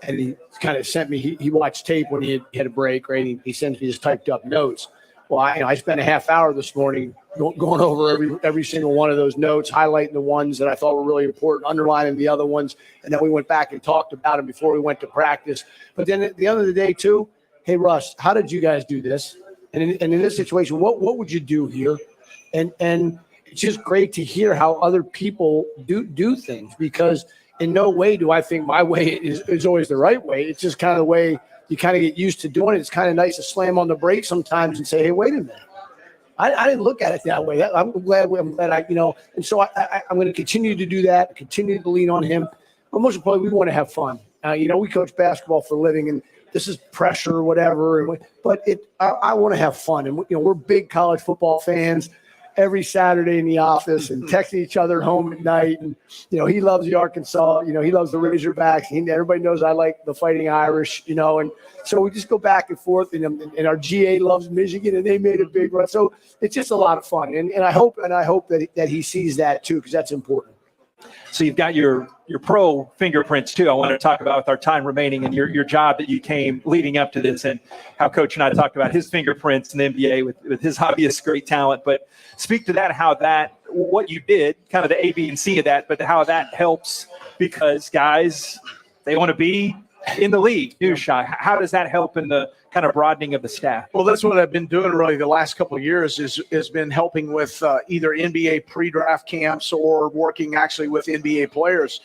[SPEAKER 4] and he kind of sent me. He watched tape when he had a break, right? He sends me his typed up notes. Well, I spent a half hour this morning going over every single one of those notes, highlighting the ones that I thought were really important, underlining the other ones, and then we went back and talked about them before we went to practice. But then at the end of the day, too, hey, Russ, how did you guys do this? And in this situation, what would you do here? And it's just great to hear how other people do things, because in no way do I think my way is always the right way. It's just kind of the way you kind of get used to doing it. It's kind of nice to slam on the brakes sometimes and say, hey, wait a minute. I didn't look at it that way. I'm glad I, and so I'm going to continue to do that, continue to lean on him. But most importantly, we want to have fun. We coach basketball for a living, and this is pressure or whatever. But I want to have fun. And, we're big college football fans every Saturday in the office and texting each other home at night. And, he loves the Arkansas, he loves the Razorbacks. Everybody knows I like the Fighting Irish, and so we just go back and forth, and our GA loves Michigan, and they made a big run. So it's just a lot of fun. And I hope that he sees that too, because that's important.
[SPEAKER 3] So you've got your pro fingerprints too. I want to talk about with our time remaining and your job that you came leading up to this, and how Coach and I talked about his fingerprints in the NBA with his hobbyist great talent. But speak to that, what you did, kind of the A, B, and C of that, but how that helps, because guys, they want to be in the league. How does that help in the kind of broadening of the staff?
[SPEAKER 14] Well, that's what I've been doing really the last couple of years is been helping with either NBA pre-draft camps or working actually with NBA players.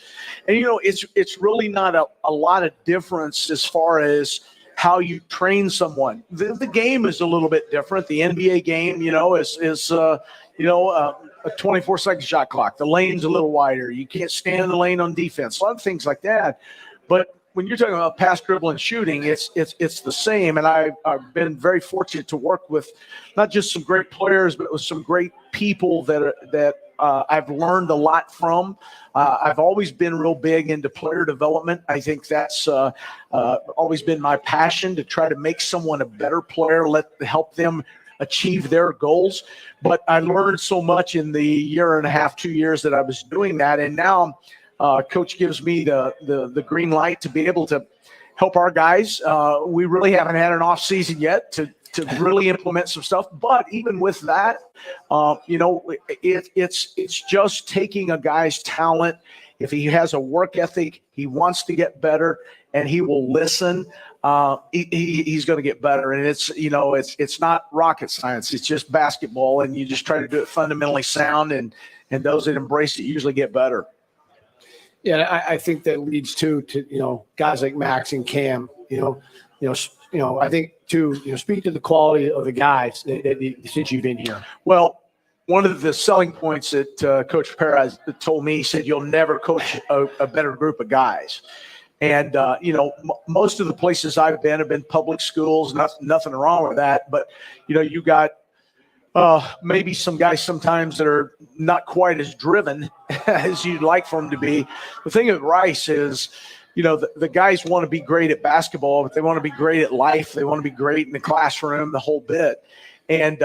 [SPEAKER 14] And, it's really not a lot of difference as far as how you train someone. The game is a little bit different. The NBA game, is a 24-second shot clock. The lane's a little wider. You can't stand in the lane on defense. A lot of things like that. But when you're talking about pass, dribble, and shooting, it's the same. And I've been very fortunate to work with not just some great players, but with some great people that I've learned a lot from. I've always been real big into player development. I think that's always been my passion, to try to make someone a better player, help them achieve their goals. But I learned so much in the year and a half, 2 years that I was doing that. And now Coach gives me the green light to be able to help our guys. We really haven't had an off season yet to really implement some stuff. But even with that, it's just taking a guy's talent. If he has a work ethic, he wants to get better, and he will listen. He's going to get better. And it's not rocket science. It's just basketball, and you just try to do it fundamentally sound. And those that embrace it usually get better.
[SPEAKER 4] Yeah, I think that leads to guys like Max and Cam. I think too. Speak to the quality of the guys since you've been here.
[SPEAKER 14] Well, one of the selling points that Coach Pera told me, he said, "You'll never coach a better group of guys." And most of the places I've been have been public schools. Nothing wrong with that, but you got maybe some guys sometimes that are not quite as driven as you'd like for them to be. The thing at Rice is, the guys want to be great at basketball, but they want to be great at life. They want to be great in the classroom, the whole bit. And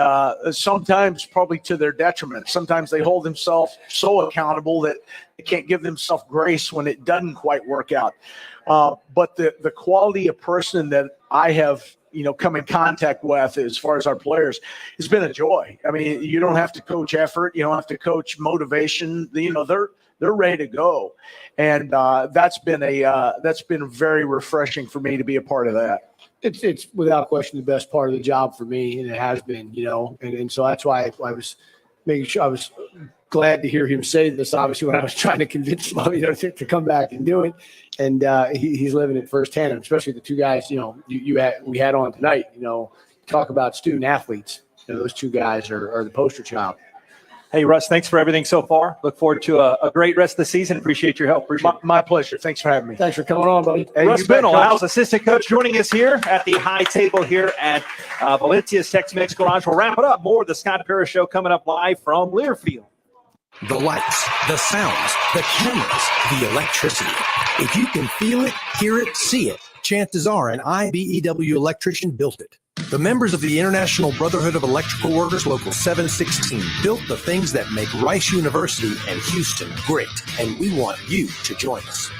[SPEAKER 14] sometimes probably to their detriment. Sometimes they hold themselves so accountable that they can't give themselves grace when it doesn't quite work out. But the quality of person that I have come in contact with as far as our players, it's been a joy. I mean, you don't have to coach effort. You don't have to coach motivation. They're ready to go. And that's been very refreshing for me to be a part of that.
[SPEAKER 4] It's without question the best part of the job for me, and it has been, and so that's why I was making sure. I was glad to hear him say this, obviously, when I was trying to convince him, to come back and do it. And he's living it firsthand, and especially the two guys, we had on tonight, talk about student athletes. Those two guys are the poster child.
[SPEAKER 3] Hey, Russ, thanks for everything so far. Look forward to a great rest of the season. Appreciate your help.
[SPEAKER 14] My pleasure. Thanks for having me.
[SPEAKER 4] Thanks for coming on, buddy.
[SPEAKER 3] Hey, Russ Binnell, Al's assistant coach, joining us here at the high table here at Valencia's Tex-Mex Garage. We'll wrap it up. More of the Scott Pera Show coming up live from Learfield.
[SPEAKER 5] The lights, the sounds, the cameras, the electricity. If you can feel it, hear it, see it, chances are an IBEW electrician built it. The members of the International Brotherhood of Electrical Workers Local 716 built the things that make Rice University and Houston great, and we want you to join us.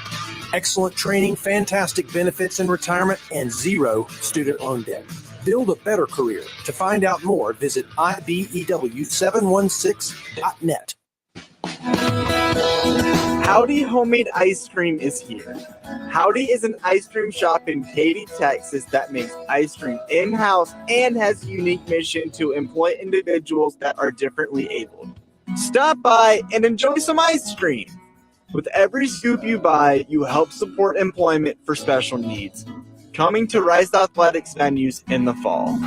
[SPEAKER 5] Excellent training, fantastic benefits in retirement, and zero student loan debt. Build a better career. To find out more, visit IBEW716.net.
[SPEAKER 7] Howdy Homemade Ice Cream is here. Howdy is an ice cream shop in Katy, Texas that makes ice cream in-house and has a unique mission to employ individuals that are differently abled. Stop by and enjoy some ice cream. With every scoop you buy, you help support employment for special needs. Coming to Rice Athletics venues in the fall.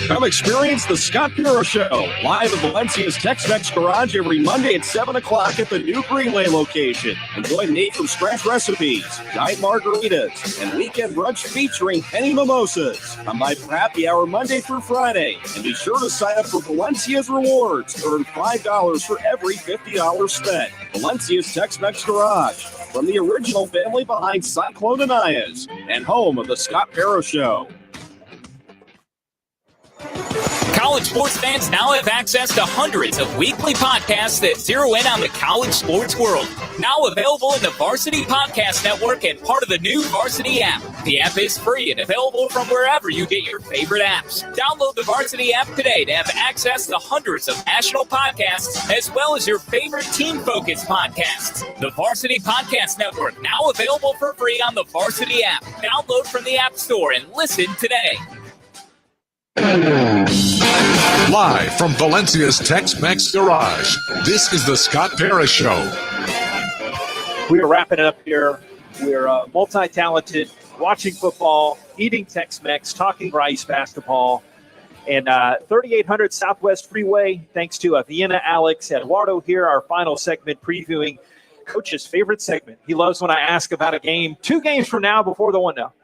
[SPEAKER 8] Come experience the Scott Pera Show live at Valencia's Tex-Mex Garage every Monday at 7 o'clock at the new Greenway location. Enjoy made-from-scratch recipes, giant margaritas, and weekend brunch featuring penny mimosas. Come by for happy hour Monday through Friday, and be sure to sign up for Valencia's Rewards. Earn $5 for every $50 spent. Valencia's Tex-Mex Garage, from the original family behind Cyclone Anaya's, and home of the Scott Pera Show.
[SPEAKER 15] College sports fans now have access to hundreds of weekly podcasts that zero in on the college sports world. Now available in the Varsity Podcast Network and part of the new Varsity app. The app is free and available from wherever you get your favorite apps. Download the Varsity app today to have access to hundreds of national podcasts, as well as your favorite team-focused podcasts. The Varsity Podcast Network, now available for free on the Varsity app. Download from the App Store and listen today.
[SPEAKER 2] Live from Valencia's Tex-Mex Garage, this is the Scott Pera Show.
[SPEAKER 3] We are wrapping it up here. We're multi-talented, watching football, eating Tex-Mex, talking Rice basketball, and 3800 Southwest Freeway. Thanks to Vienna, Alex, Eduardo here, our final segment previewing Coach's favorite segment. He loves when I ask about a game 2 games from now before the one now.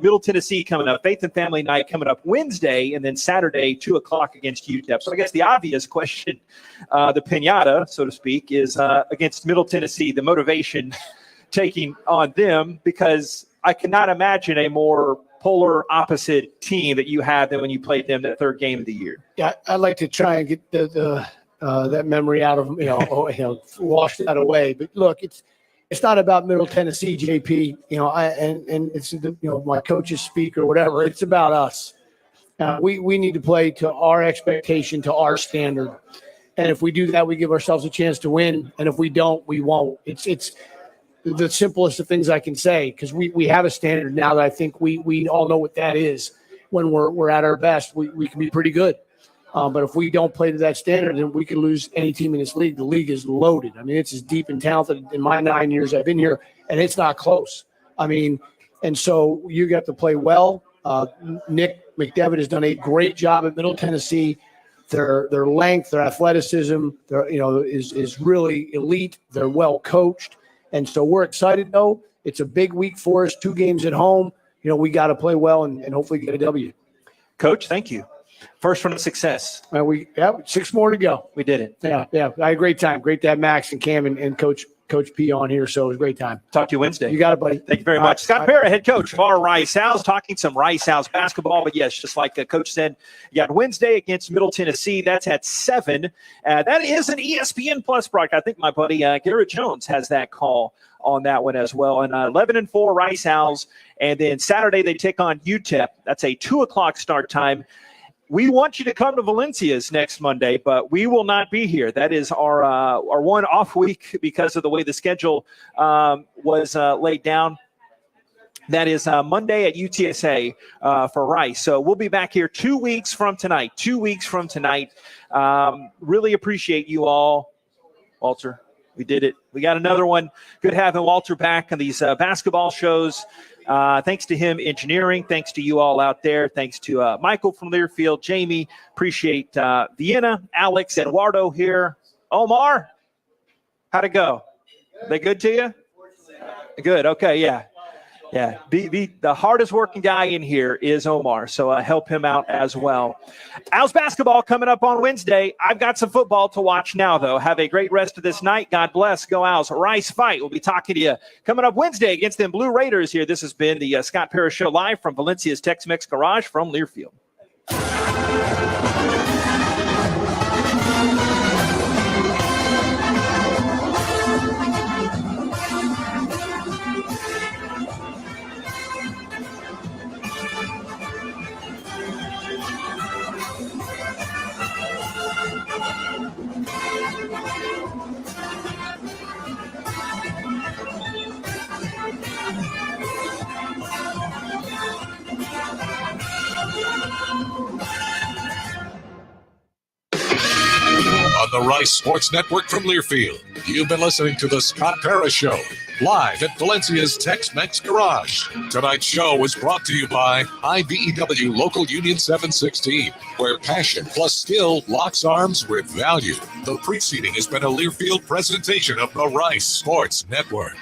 [SPEAKER 3] Middle Tennessee coming up, Faith and Family Night coming up Wednesday, and then Saturday, 2 o'clock against UTEP. So I guess the obvious question, the pinata, so to speak, is against Middle Tennessee, the motivation taking on them, because I cannot imagine a more polar opposite team that you had than when you played them that third game of the year.
[SPEAKER 4] Yeah, I'd like to try and get that memory out of wash that away. But look, it's not about Middle Tennessee, JP. And it's my coaches speak or whatever. It's about us. We need to play to our expectation, to our standard. And if we do that, we give ourselves a chance to win. And if we don't, we won't. It's the simplest of things I can say, because we have a standard now that I think we all know what that is. When we're at our best, we can be pretty good. But if we don't play to that standard, then we could lose any team in this league. The league is loaded. I mean, it's as deep and talented in my 9 years I've been here, and it's not close. I mean, and so you got to play well. Nick McDevitt has done a great job at Middle Tennessee. Their length, their athleticism, is really elite. They're well coached, and so we're excited. Though it's a big week for us. 2 games at home. We got to play well and hopefully get a W.
[SPEAKER 3] Coach, thank you. First one of success.
[SPEAKER 4] 6 more to go.
[SPEAKER 3] We did it.
[SPEAKER 4] Yeah. I had a great time. Great to have Max and Cam and Coach P on here. So it was a great time.
[SPEAKER 3] Talk to you Wednesday.
[SPEAKER 4] You got it, buddy.
[SPEAKER 3] Thank you very much. Scott Pera, head coach of our Rice Owls, talking some Rice Owls basketball. But yes, just like the coach said, you got Wednesday against Middle Tennessee. That's at 7. That is an ESPN Plus broadcast. I think my buddy Garrett Jones has that call on that one as well. And 11-4 Rice Owls. And then Saturday they take on UTEP. That's a 2 o'clock start time. We want you to come to Valencia's next Monday, but we will not be here. That is our one off week because of the way the schedule was laid down. That is Monday at UTSA for Rice. So we'll be back here 2 weeks from tonight. 2 weeks from tonight. Really appreciate you all. Walter, we did it. We got another one. Good having Walter back on these basketball shows. Thanks to him engineering. Thanks to you all out there. Thanks to Michael from Learfield, Jamie. Appreciate Vienna, Alex, Eduardo here. Omar, how'd it go? They good to you? Good. Okay. Yeah. The hardest working guy in here is Omar, so help him out as well. Owls basketball coming up on Wednesday. I've got some football to watch now, though. Have a great rest of this night. God bless. Go Owls. Rice fight. We'll be talking to you coming up Wednesday against them Blue Raiders here. This has been the Scott Pera Show live from Valencia's Tex-Mex Garage from Learfield.
[SPEAKER 2] the Rice Sports Network from Learfield. You've been listening to The Scott Pera Show, live at Valencia's Tex-Mex Garage. Tonight's show was brought to you by IBEW Local Union 716, where passion plus skill locks arms with value. The preceding has been a Learfield presentation of the Rice Sports Network.